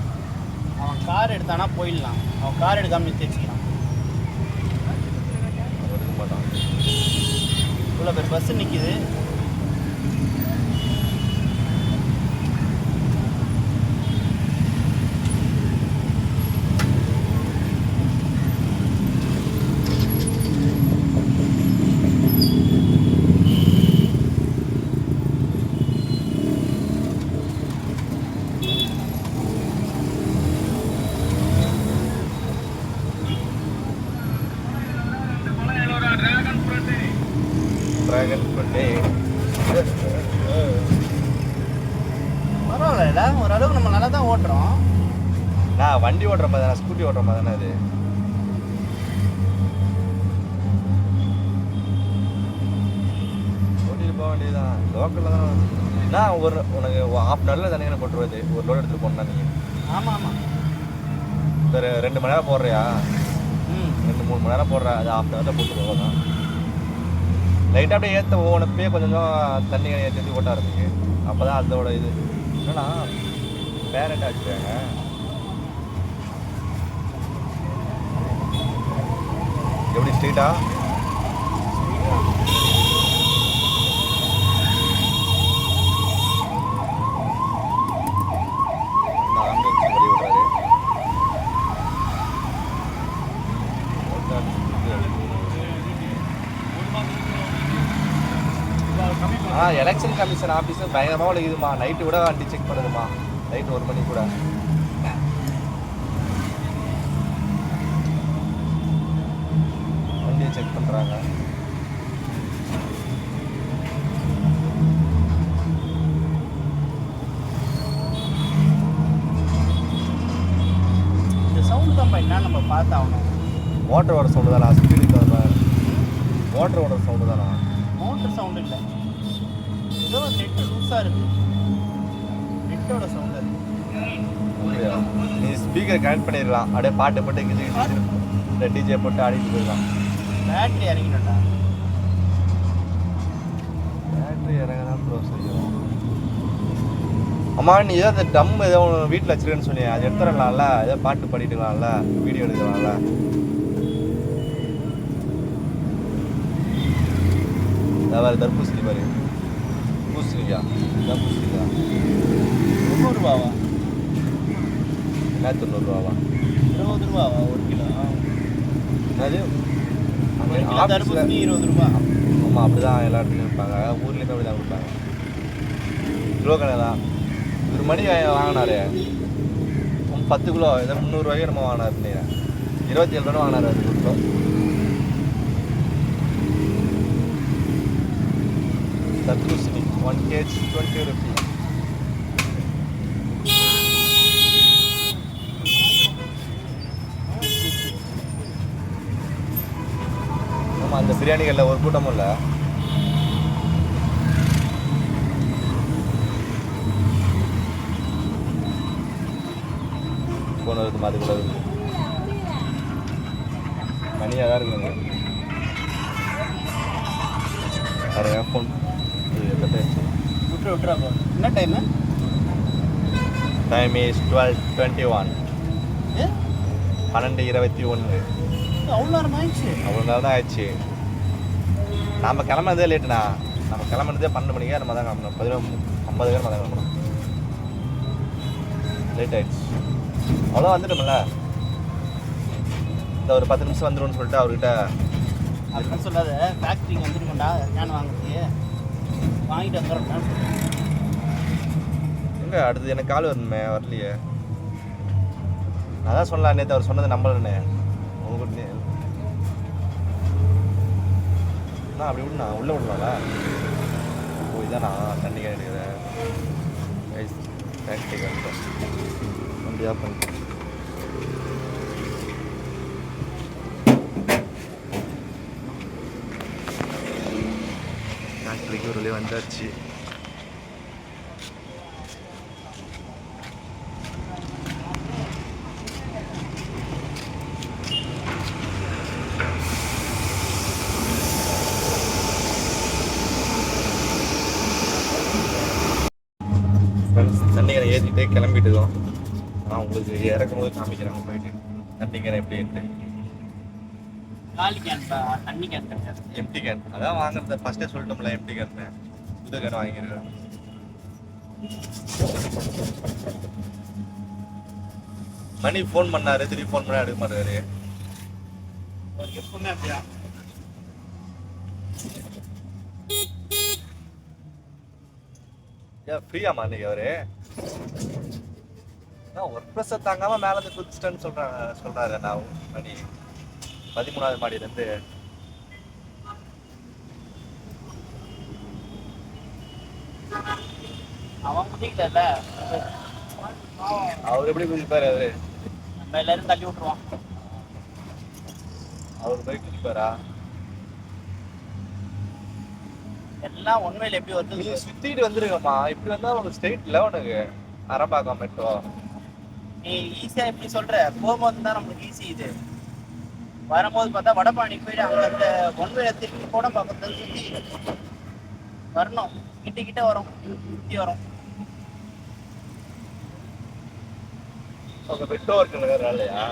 அவன் கார் எடுத்தானா போயிடலாம், அவன் கார் எடுக்காமல் நிறுத்திச்சிக்கலாம். எடுக்க மாட்டான். இவ்வளோ பேர் பஸ்ஸு நிற்கிது. பரவாயில்ல, ஓரளவுக்கு நம்ம நல்லா தான் ஓட்டுறோம். நான் வண்டி ஓட்டுற மாதிரி தானே, ஸ்கூட்டி ஓட்டுற மாதிரி தானே அது. ஓட்டிட்டு போக வேண்டியதுதான். லோக்கலில் தான் நான் உனக்கு ½ தானே போட்டுருவது ஒரு லோடு எடுத்துகிட்டு போனா. நீங்கள் ஆமாம் ஒரு 2 மணி நேரம் போடுறியா? 2-3 மணி நேரம் போடுற, அது ½ போட்டுருவோம் தான். லைட்டாக அப்படியே ஏற்ற ஒவ்வொன்றப்பே கொஞ்சம் தண்ணி ஏற்றி ஓட்ட ஆரம்பிக்கு. அப்போ தான் அதோட இது என்னன்னா பேரண்ட் ஆச்சுட்டாங்க. எப்படி ஸ்ட்ரீட்டா? வழி விடுறாரு. எலெக்ஷன் கமிஷன் ஆஃபீஸு பயங்கரமாக உழைக்குதுமா. நைட்டு கூட வண்டி செக் பண்ணுதுமா, நைட்டு 1 மணி கூட. வண்டியை செக் பண்ணுறாங்க. இந்த சவுண்டு தான் என்ன நம்ம பார்த்தாகணும். மோட்டரோட சவுண்டு தானா? ஸ்பீடுக்கு தகுந்த மோட்டரோட சவுண்டு தானா? மோட்டர் சவுண்டு இல்லை, ஏதோ நெட்டு லூஸாக இருக்குது, நெட்டோட சவுண்டு அது. நீ ஸ்பீக்கர் கனெக்ட் பண்ணிடலாம், அப்படியே பாட்டு போட்டு இந்த டிஜே போட்டு ஆடிட்டு போயிடலாம். பேட்டரி இறங்கிட்டா? பேட்டரி இறங்கதான் ப்ரோ செய்யும். அம்மா நீ ஏதோ அந்த டம் ஏதோ வீட்டில் வச்சிருக்கேன்னு சொன்னியா, அது எடுத்துடலாம்ல, ஏதோ பாட்டு பாடிட்டுக்கலாம்ல, வீடியோ எடுக்கலாம்ல. அதாவது தர்பூசணி பாரு, பூசணிக்கா, தர்பூசணிக்கா 90 ரூபாவா? என்ன 90 ரூபாவா? 20 ரூபாவா 1 கிலோ? அது தர்பூசணி 20 ரூபா. ஆமாம், அப்படி தான் எல்லா இடத்துலையும் இருப்பாங்க. ஊர்லேயுமே அப்படி தான் கொடுப்பாங்க. கிலோ கணக்கு தான். 1 மணி வாங்கினாரு 10 கிலோ, ஏதோ 300 ரூபாய்க்கு நம்ம வாங்கினார். 27 ரூபா வாங்கினாரு அது ஒரு கிலோ. தர்பூசணி 1 kg 20 rupees. ஆமாம், அந்த பிரியாணிகளில் ஒரு கூட்டமும் இல்லை. ஃபோன் வருது, மாதிரி கூட இருக்குது. மணியாக தான் இருக்குங்க. பாருங்க ஃபோன் விட்டுறா போ. என்ன டைமு? Time is 12:21. 12:21. அவ்வளோ நேரம் ஆயிடுச்சு. அவ்வளோ நேரம் தான் ஆயிடுச்சு. நம்ம கிளம்புனதே லேட்டுண்ணா. நம்ம கிளம்புனதே 12 மணிக்கே நம்ம தான் கிளம்பணும். 11:50 நம்ம தான் கிளம்பணும். லேட் ஆயிடுச்சு. அவ்வளோ வந்துட்டோம்ல. இந்த ஒரு 10 நிமிஷம் வந்துடும்னு சொல்லிட்டு அவர்கிட்ட. அப்படின்னு சொல்லாத, ஃபேக்ட்ரிக்கு வந்துருக்கோண்டா கேன் வாங்குறதுக்கு. வாங்கிட்டு வந்துடுறேன். எங்கே அடுத்து எனக்கு கால் வரணுமே, வரலையே. அதான் சொல்லலாம், நேற்று அவர் சொன்னது நம்பலண்ணே. உங்ககிட்ட நான் அப்படி விடுண்ணா, உள்ளே விடலாம்ல. ஓ இதான் நான் தண்ணி கேன் எடுக்கிறேன். ஃபேக்ட்ரிக்கு வந்துட்டேன். வண்டியாக பண்ணிட்டேன். ஃபேக்ட்ரிக்கு ஒரு வழியாக வந்தாச்சு. தண்ணிக்கரை ஏற்றிட்டு கிளம்பிட்டுதோம். நான் உங்களுக்கு இறக்கும் போது காமிக்கிறேன் போயிட்டு தண்ணிக்கரை எப்படின்ட்டு. காலி கேன்பா, தண்ணி கேன் கிடையாது. எம்டி கேன் அதான் வாங்குறது. ஃபர்ஸ்டே சொல்லிட்டோம்ல, எம்டி கேன் புது கேன் வாங்கிடுவேன். மணி ஃபோன் பண்ணாரு, திருப்பி ஃபோன் பண்ணா எடுக்க மாட்டாரு. எப்பவுமே அப்படியா? ஏன் ஃப்ரீயாமா அன்னைக்கு அவரு? ஒர்க் ப்ரெஷர் தாங்காம மேல இருந்து குதிச்சிட்டேன்னு சொல்றாரு. நான் மணி 13வது மாடியிலேருந்து. அவன் குதிக்கல. அவர் எப்படி குதிப்பாரு? அவரு நம்ம எல்லாரும் தள்ளி விட்டுருவான். அவர் போய் குதிப்பாரா? எல்லாம் ஒன்மையில எப்படி வருது? நீ சுத்திட்டு வந்துருக்கம்மா. இப்படி வந்தா உனக்கு ஸ்ட்ரெயிட்ல உனக்கு அரம்பாக்கம் மெட்ரோ. நீ ஈஸியா எப்படி சொல்ற? போகும்போது தான் நம்மளுக்கு ஈஸி. இது வரும்போது பார்த்தா வடபாணி போயிட்டு அங்க இந்த ஒன்மையில திருப்பி கூட பக்கத்துல சுத்தி வரணும். கிட்ட வரும், சுத்தி வரும். அவங்க மெட்ரோ இருக்குங்கிறதுனாலயா?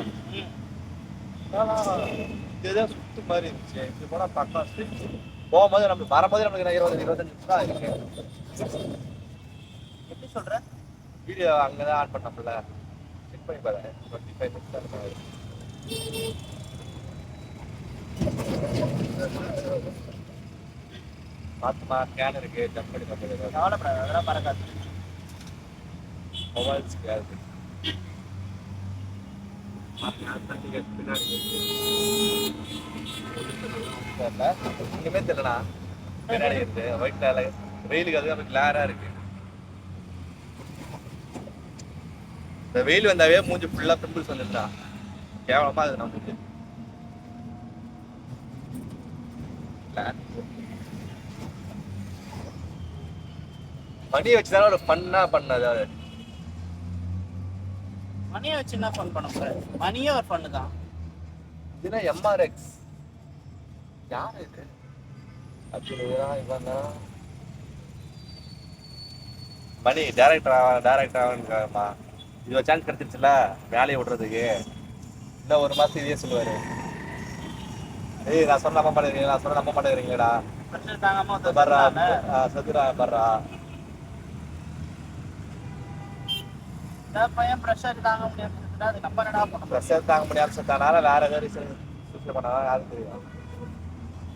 இதுதான் சுத்து மாதிரி இருந்துச்சு. இப்படி போனா பக்கம் ஸ்ட்ரெயிட். போகும்போது நம்ம வரும்போது நம்மளுக்கு 20-25 நிமிஷம் தான் இருக்கு. எப்படி சொல்ற? வீடியோ அங்கதான் ஆன் பண்ணப்பல செக் பண்ணி பாரு. 25 நிமிஷம் இருக்கும். பார்த்துமா, ஸ்கேன் இருக்கு, ஜம்ப் பண்ணி பார்த்து கவலைப்படாது, அதெல்லாம் பறக்காது. மொபைல்ஸ் இருக்கு பின்னாடி இனிமே தெரியலண்ணா. பின்னாடி இருக்கு ஒயிட் கலர் வெயிலுக்கு, அது நமக்கு கிளாரா இருக்கு. இந்த வெயில் வந்தாவே மூஞ்சி ஃபுல்லா பிம்பிள்ஸ் வந்துருந்தா கேவலமா அது. நான் மூஞ்சி மணியை வச்சுதான் ஒரு ஃபன்னா பண்ணது. அது மணியை வச்சு என்ன ஃபன் பண்ண போற? மணியே ஒரு ஃபன்னு தான். இதுனா எம்ஆர்எக்ஸ். யார் இது? இவங்க மணி டேரக்டராகமா. இது ஒரு சான்ஸ் கிடைச்சிருச்சுல வேலையை விடுறதுக்கு. இன்னும் ஒரு மாசம் இதே சொல்லுவாரு. ஏய் நான் சொன்ன நம்ப மாட்டேங்கிறீங்களா? நான் சொன்ன நம்ப மாட்டேங்கிறீங்களா? பர்றா சதுரா பர்றா. பையன் ப்ரெஷர் தாங்க முடியாது. அது நம்ம என்னடா பண்ணணும்? ப்ரெஷர் தாங்க முடியாம செத்தானால வேற ஏதாவது சூஸ் பண்ணா யாருக்கு தெரியும்?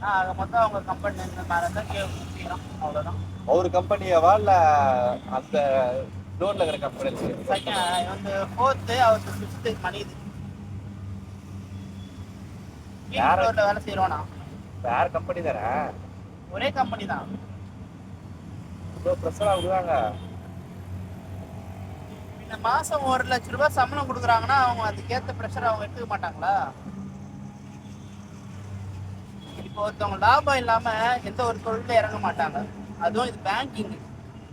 ஆக மொத்தம் அவங்க கம்பெனி மேலே தான் கேட்கணும். அவ்வளோதான். ஒரு கம்பெனியவா இல்லை அந்த லோன்ல இருக்கிற கம்பெனி? செகண்ட் வந்து 4th, அவருக்கு 5th மணி. ஃப்ளோர்ல வேலை செய்யறோம்னா வேற கம்பெனி தானே, ஒரே கம்பெனி தான். இவ்வளோ ப்ரெஷராக விடுவாங்க. இந்த மாசம் 1,00,000 ரூபாய் சம்பளம் கொடுக்குறாங்கன்னா அவங்க அதுக்கேற்ற ப்ரெஷர் அவங்க எடுத்துக்க மாட்டாங்களா? இப்போ ஒருத்தவங்க லாபம் இல்லாம எந்த ஒரு தொழில இறங்க மாட்டாங்க. அதுவும் இது பேங்கிங்.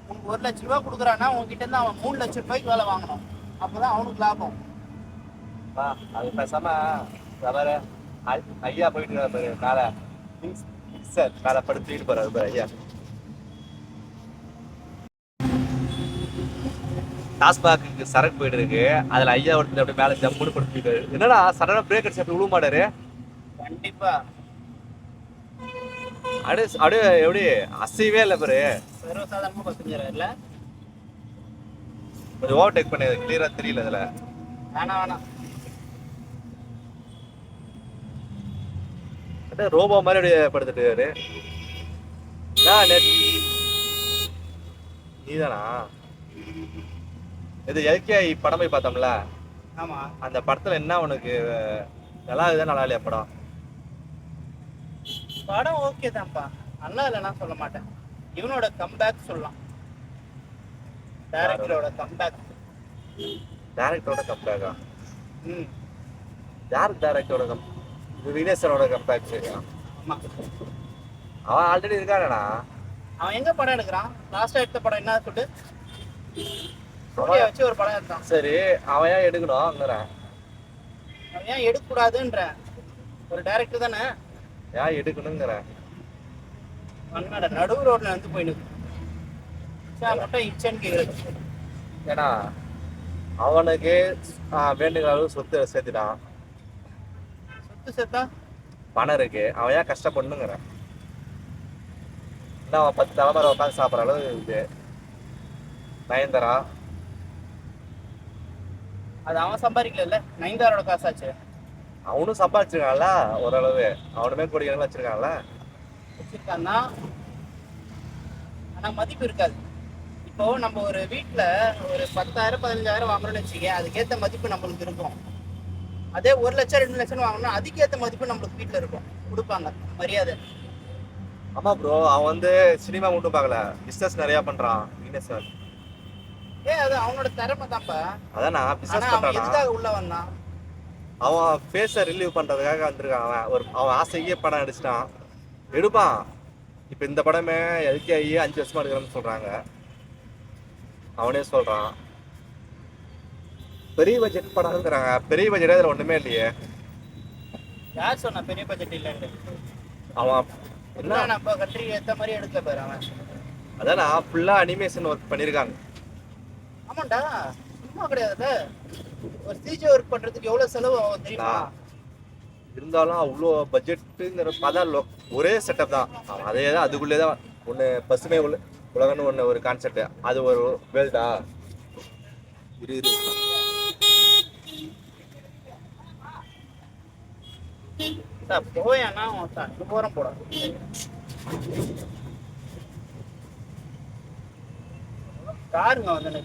உனக்கு 1,00,000 ரூபாய் கொடுக்குறான்னா உங்ககிட்ட இருந்து அவன் 3,00,000 ரூபாய்க்கு வேலை வாங்கணும். அப்பதான் அவனுக்கு லாபம். அது பேசாம வேற ஐயா போயிட்டு இருக்காரு மேல, சார் மேல படுத்துட்டு போறாரு பாரு ஐயா. டாஸ்மாக்கு சரக்கு போயிட்டு இருக்கு, அதுல ஐயா ஒருத்தர் அப்படியே மேல ஜம்முன்னு படுத்துட்டு, என்னடா சடனா பிரேக் அடிச்சு அப்படி விழ மாட்டாரு. கண்டிப்பா அப்படியே எப்படி அசைவே இல்லை பாரு. சர்வசாதாரணமா பத்துஞ்சிடல. கொஞ்சம் ஓவர்டேக் பண்ணி கிளியரா தெரியல இதுல. வேணாம் ரோபோ மாதிரி அப்படியே படுத்துட்டு. நீதானா இது எல்கேஐ படம் போய் பார்த்தோம்ல? ஆமா. அந்த படத்துல என்ன உனக்கு நல்லா இருக்குதா நல்லா இல்லையா படம்? படம் ஓகே தான்ப்பா, நல்லா இல்லைன்னா சொல்ல மாட்டேன். இவனோட கம்பேக் சொல்லலாம். டைரக்டரோட கம்பேக். டைரக்டரோட கம்பேக்கா? ம். யார் டைரக்டரோட விக்னேஸ்வரோட கம்பேக்? சரியா? ஆமா. அவன் ஆல்ரெடி இருக்கானடா. அவன் எங்க படம் எடுக்கிறான்? லாஸ்டா எடுத்த படம் என்ன சொல்லு? சூர்யா வச்சு ஒரு படம் எடுத்தான். சரி, அவன் ஏன் எடுக்கணும்ங்கிறேன். அவன் ஏன் எடுக்க கூடாதுன்ற ஒரு டைரக்டர் தானே. ஏன் எடுக்கணுங்கிறேன். அண்ணாட நடு ரோட்ல வந்து போயிடுது. மட்டும் இச்சன்னு கேக்குறது. ஏன்னா அவனுக்கு வேண்டுகிற அளவு சொத்து சேர்த்துட்டான். சொத்து சேர்த்தா பணம் இருக்கு, அவன் ஏன் கஷ்டப்படணுங்கிறேன். என்ன அவன் 10 தலைமுறை உட்காந்து சாப்பிட்ற அளவு இருக்கு. நயன்தாரா அது அவன் சம்பாதிக்கல, நயன்தாரோட காசாச்சு. அவனும் சம்பாதிச்சிருக்கான்ல ஓரளவு, அவனுமே கோடிக்கணக்கில் வச்சிருக்கான்ல. வச்சிருக்கான்னா ஆனா மதிப்பு இருக்காது. இப்போ நம்ம ஒரு வீட்டுல ஒரு 10,000 15,000 வாங்குறோம்னு வச்சுக்க, அதுக்கேற்ற மதிப்பு நம்மளுக்கு இருக்கும். அதே 1,00,000 2,00,000 வாங்கணும்னா அதுக்கேற்ற மதிப்பு நம்மளுக்கு வீட்டுல இருக்கும், கொடுப்பாங்க மரியாதை. ஆமா ப்ரோ, அவன் வந்து சினிமா மட்டும் பார்க்கல, பிசினஸ் நிறைய பண்றான் விக்னேஸ்வர். அது அவனோட திறமை தான்ப்பா. அதான் நான் பிசினஸ் அவன் பண்றானா? எதுக்காக உள்ள வந்தான்? அவன் ஃபேஸை ரிலீவ் பண்றதுக்காக வந்திருக்கான். அவன் ஆசையே படம் அடிச்சிட்டான், எடுப்பான். இப்போ இந்த படமே எல்கேஐ 5 வருஷமா எடுக்கிறேன்னு சொல்றாங்க. அவனே சொல்றான் பெரிய பட்ஜெட் படம்ங்கிறாங்க. பெரிய பட்ஜெட் அதில் ஒண்ணுமே இல்லையே. யார் சொன்னா பெரிய பட்ஜெட் இல்லைன்னு? அவன் என்ன நம்ம கண்ட்ரிக்கு ஏற்ற மாதிரி எடுக்க பாரு அவன். அதான் நான் ஃபுல்லா அனிமேஷன் ஒர்க் பண்ணியிருக்காங்க. ஆமாண்டா, சும்மா கிடையாதுல்ல. ஒரு சிஜி ஒர்க் பண்றதுக்கு எவ்வளவு செலவு ஆகும் தெரியுமா? இருந்தாலும் அவ்வளோ பட்ஜெட்டுங்கிற பதம் ஒரே செட்டப் தான். அவன் அதே தான், அதுக்குள்ளே தான் ஒன்று பசுமை உலகம்னு ஒன்று ஒரு கான்செப்ட். அது ஒரு வேல்டா இரு போயானா போறம் போட காருங்க வந்து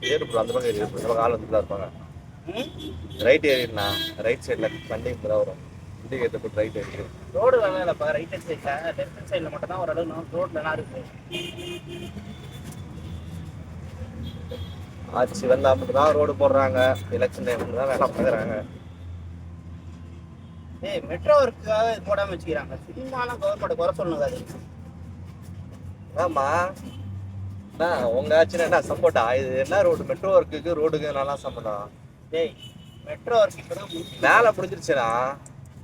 ஏறு ப்ரோ, அந்த பக்கம் ஏறி ப்ரோ, கால் வந்துட்டு தான் இருப்பாங்க. ரைட் ஏறிடுண்ணா, ரைட் சைடில் வண்டி தான் வரும். இண்டிகேட்டர் போட்டு ரைட் ஏறி. ரோடு வேலை இல்லைப்பா, ரைட் ஹேண்ட் சைடில் லெஃப்ட் ஹேண்ட் சைடில் மட்டும் தான் ஓரளவு ரோட்லலாம் இருக்கு. ஆட்சி வந்தா மட்டும் தான் ரோடு போடுறாங்க, எலெக்ஷன் டைம் தான் வேலை பார்க்குறாங்க. மெட்ரோ ஒர்க்குக்காக போடாமல் வச்சுக்கிறாங்க. சினிமாலாம் கவர்மெண்ட் குறை சொல்லணுங்க. அது ஆமா, என்ன உங்க ஆச்சுன்னா என்ன சப்போர்ட்டா? இது என்ன ரோடு? மெட்ரோ ஒர்க்குக்கு ரோடுக்கு நல்லா சம்பந்தம். மெட்ரோ ஒர்க் இப்பதான் மேலே முடிஞ்சிருச்சுன்னா.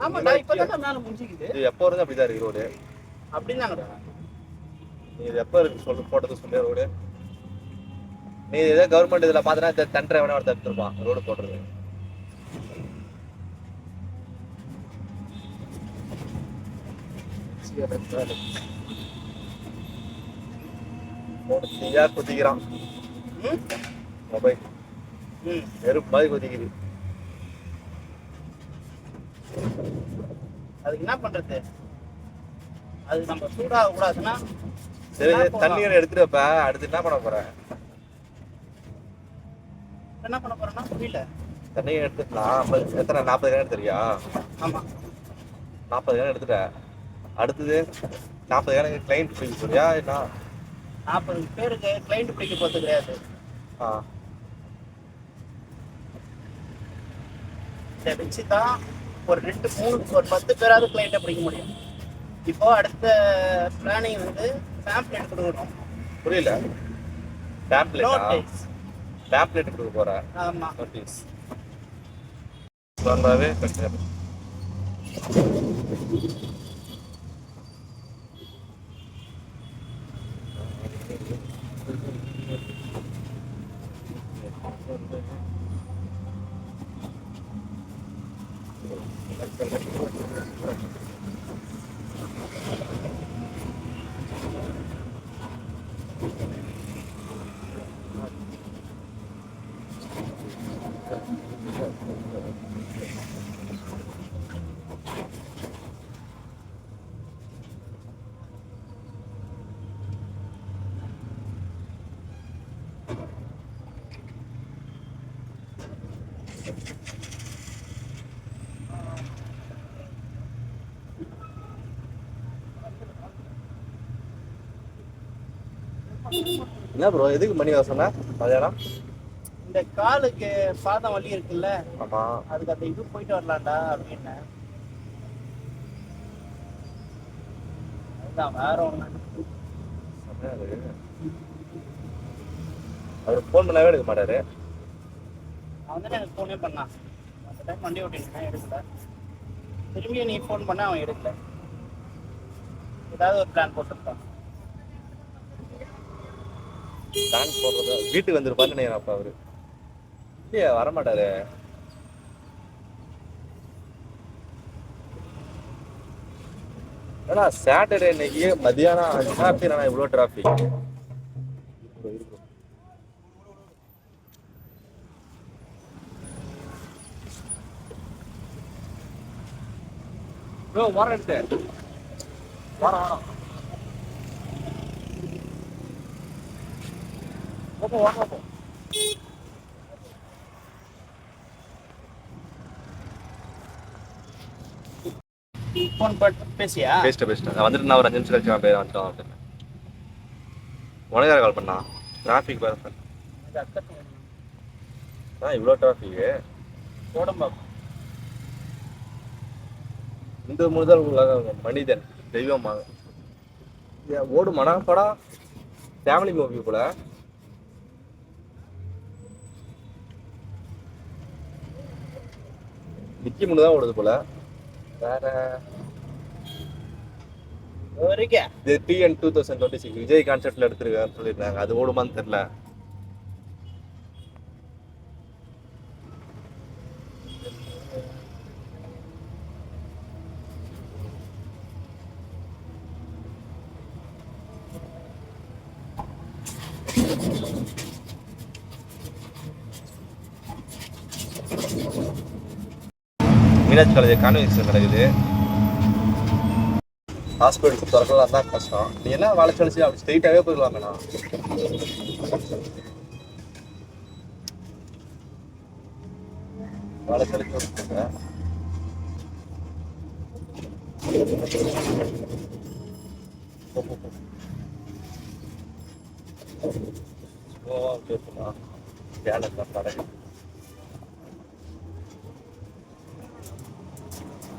ஆமாடா, இப்பதான் மேலே முடிஞ்சிக்குது. இது எப்போ இருந்து அப்படிதான் இருக்கு ரோடு? அப்படின்னாங்கடா. நீ இது எப்போ இருக்கு சொல்லு, போட்டது சொல்லு ரோடு. நீ இதே கவர்மெண்ட் இதில் பார்த்தனா இந்த தண்டரை வேணா ஒருத்தர் எடுத்துருப்பான் ரோடு போடுறது. தீயா குதிக்கிறான் மொபைல், வெறும் மாதிரி குதிக்குது. அதுக்கு என்ன பண்றது? அது நம்ம சூடாக கூடாதுன்னா சரி, தண்ணீரை எடுத்துட்டு வைப்ப. அடுத்து என்ன பண்ண போற? என்ன பண்ண போறேன்னா புரியல. தண்ணியை எடுத்து நான் எத்தனை 40 கேன் எடுத்துறியா? ஆமாம், 40 கேன் எடுத்துட்டேன். அடுத்தது 40 கேனுக்கு கிளைண்ட் பிடிக்க போறியா என்ன? 40 பேருக்கு கிளைண்ட் பிடிக்க போகிறது கிடையாது. இதை வச்சு தான் ஒரு 2 3 ஒரு 10 பேராவது கிளைண்ட்டை பிடிக்க முடியும். இப்போ அடுத்த பிளானிங் வந்து பேம்ப்ளெட் கொடுக்கணும். புரியல. பேம்ப்ளெட்டா? நோட்டீஸ். பேம்ப்ளெட் கொடுக்க போற? ஆமாம். நோட்டீஸ் வந்தாவே கரெக்டாக. என்ன ப்ரோ, எதுக்கு மணி வர சொன்ன மதியானம்? இந்த காலுக்கு பாதம் வலி இருக்குல்ல, ஆமா, அதுக்கு அந்த இது போயிட்டு வரலாம்டா அப்படின்னு. அதுதான், வேற ஒண்ணு. அவர் ஃபோன் பண்ணாவே எடுக்க மாட்டாரு. அவன் தானே எனக்கு ஃபோனே பண்ணான். அந்த டைம் வண்டி ஓட்டிருக்கேன், எடுக்கல. திரும்பியும் நீ ஃபோன் பண்ண அவன் எடுக்கல. ஏதாவது ஒரு பிளான் போட்டுருப்பான். பிளான் போடுறது வீட்டுக்கு வந்துருப்பான்னு நினைக்கிறேன். அப்ப அவரு இல்லையா, வரமாட்டாரு. ஏன்னா சாட்டர்டே இன்னைக்கு மதியானம் டிராஃபிக். நான் இவ்வளோ டிராஃபிக் ப்ரோ. வரேன் வரோம். ஃபோன் போட்டு பேசியா? பேசிட்டேன். நான் வந்துட்டு நான் ஒரு 5 நிமிஷம் கழிச்சு நான் வந்துட்டோம் அப்படின்னு. உனக்கு யார் கால் பண்ணா? டிராஃபிக் வேறு சார். இவ்வளோ டிராஃபிக்கு கோடம்பாக்கம். இந்த முதல் மனிதன் தெய்வமாக ஓடுமானா படம். ஃபேமிலி மூவி போல. நிக்கி முன்னு தான் ஓடுது போல. வேற இது TN 2026 விஜய் கான்செப்ட்ல எடுத்திருக்காருன்னு சொல்லியிருந்தாங்க. அது ஓடுமான்னு தெரியல. மீனாட்சி காலேஜ் கான்வென்ஷன் நடக்குது. ஹாஸ்பிட்டலுக்கு திறக்கலாம் தான் கஷ்டம். நீ என்ன வேலை கழிச்சு அப்படி ஸ்ட்ரெயிட்டாகவே போயிடலாம். வேணா வேலை கழிச்சு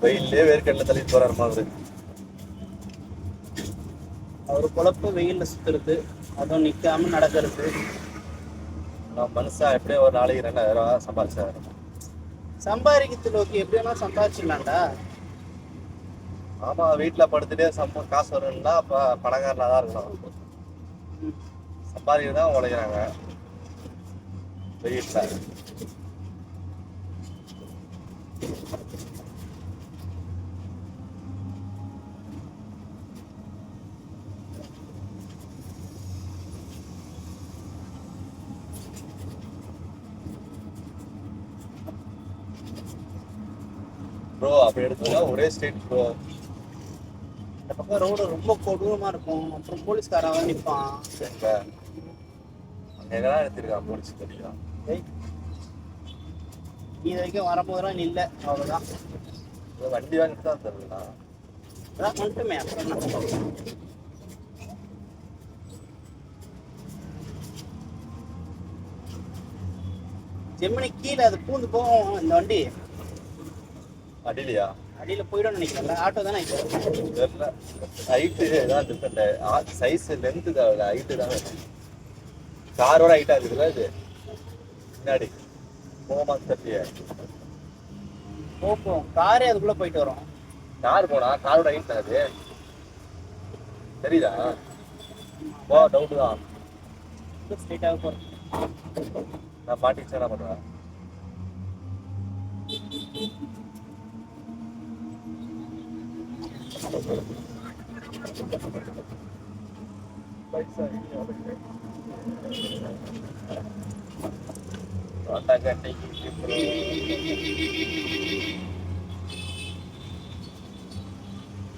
வெயிலே வேர்க்கடல தள்ளிட்டு போறாரு மாதிரி. அவரு பொழப்பு வெயில்ல சுத்துறது, அதுவும் நிக்காம நடக்கிறது. நான் மனுஷா எப்படியோ ஒரு நாளைக்கு 2000 ரூபா சம்பாதிச்சாரு. சம்பாதிக்கிறது ஓகே, எப்படி வேணா சம்பாதிச்சிடலாம்டா. ஆமா, வீட்டுல படுத்துட்டே காசு வரும்னா அப்ப பணக்காரனா தான் இருக்கணும். சம்பாதிக்கிறது தான் உழைக்கிறாங்க வெயிட்ல. ப்ரோ அப்படி எடுத்தா ஒரே ஸ்டேட் ப்ரோ. இந்த பக்கம் ரோடு ரொம்ப கொடூரமா இருக்கும். அப்புறம் போலீஸ்காரன் நிற்பான். அங்க எங்கதான் எடுத்திருக்கான் போலீஸ் தெரியும். இது வரைக்கும் வரும்போதெல்லாம் இல்லை, அவ்வளோதான். வண்டி வாங்கி தான் தெரியல. அதான் மட்டுமே அப்புறம் என்ன. செம்மணி கீழே அது பூந்து போகும் இந்த வண்டி. அடிலையா? அடியில் போயிடும் நினைக்கிறேன். ஆட்டோ தானே இப்போ தெரியல. ஹைட்டு தான் டிஃப்ரெண்ட். சைஸ் லென்த்து தான் ஹைட்டு தான். காரோட ஹைட்டாக இருக்குதுல்ல இது முன்னாடி போமா தெரியல. போப்போம், காரே அதுக்குள்ளே போயிட்டு வரும். கார் போனா காரோட ஹைட் தான் அது. தெரியுதா? போ, டவுட்டு தான். ஸ்ட்ரெயிட்டாக போகிறேன். நான் மாட்டிச்சு என்ன பண்ணுவேன்?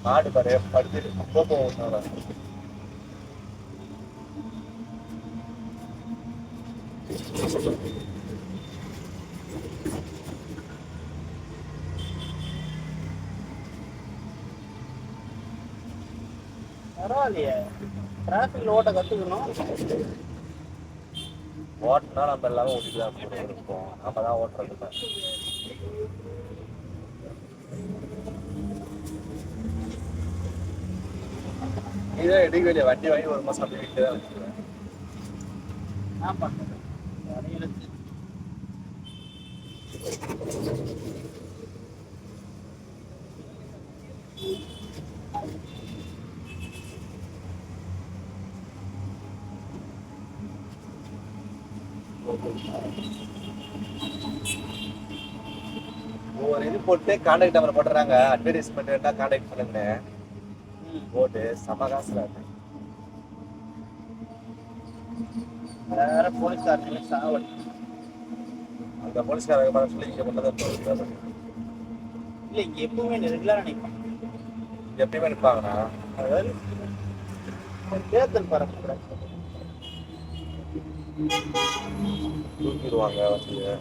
மாடு பாரு படுத்து போவோம். பரவாயில்லையே, டிராஃபிக்ல ஓட்ட கற்றுக்கணும். ஓட்டினா நம்ம எல்லாமே ஓட்டிட்டு தான் இருப்போம். நம்ம தான் ஓட்டுறது தான். இதே இடைவெளிய வண்டி வாங்கி ஒரு மாசம் அப்படி வீட்டு தான் வச்சுருவேன். நான் பண்ணுறேன் ஒவ்வொரு இது போட்டு கான்டாக்ட் நம்பர் போட்டுறாங்க. அட்வர்டைஸ்மெண்ட் வேணா கான்டாக்ட் பண்ணுங்க போட்டு செம்ம காசுல இருக்கு. வேற போலீஸ்காரங்க சாவடி. அந்த போலீஸ்காரங்க சொல்லி இங்க பண்ணதான் இல்லை, இங்கே எப்பவுமே ரெகுலராக நிற்கும். எப்பயுமே நிற்பாங்கண்ணா. அதாவது தேர்தல் பரப்புக்கூடாது, தூக்கிடுவாங்க வண்டியை.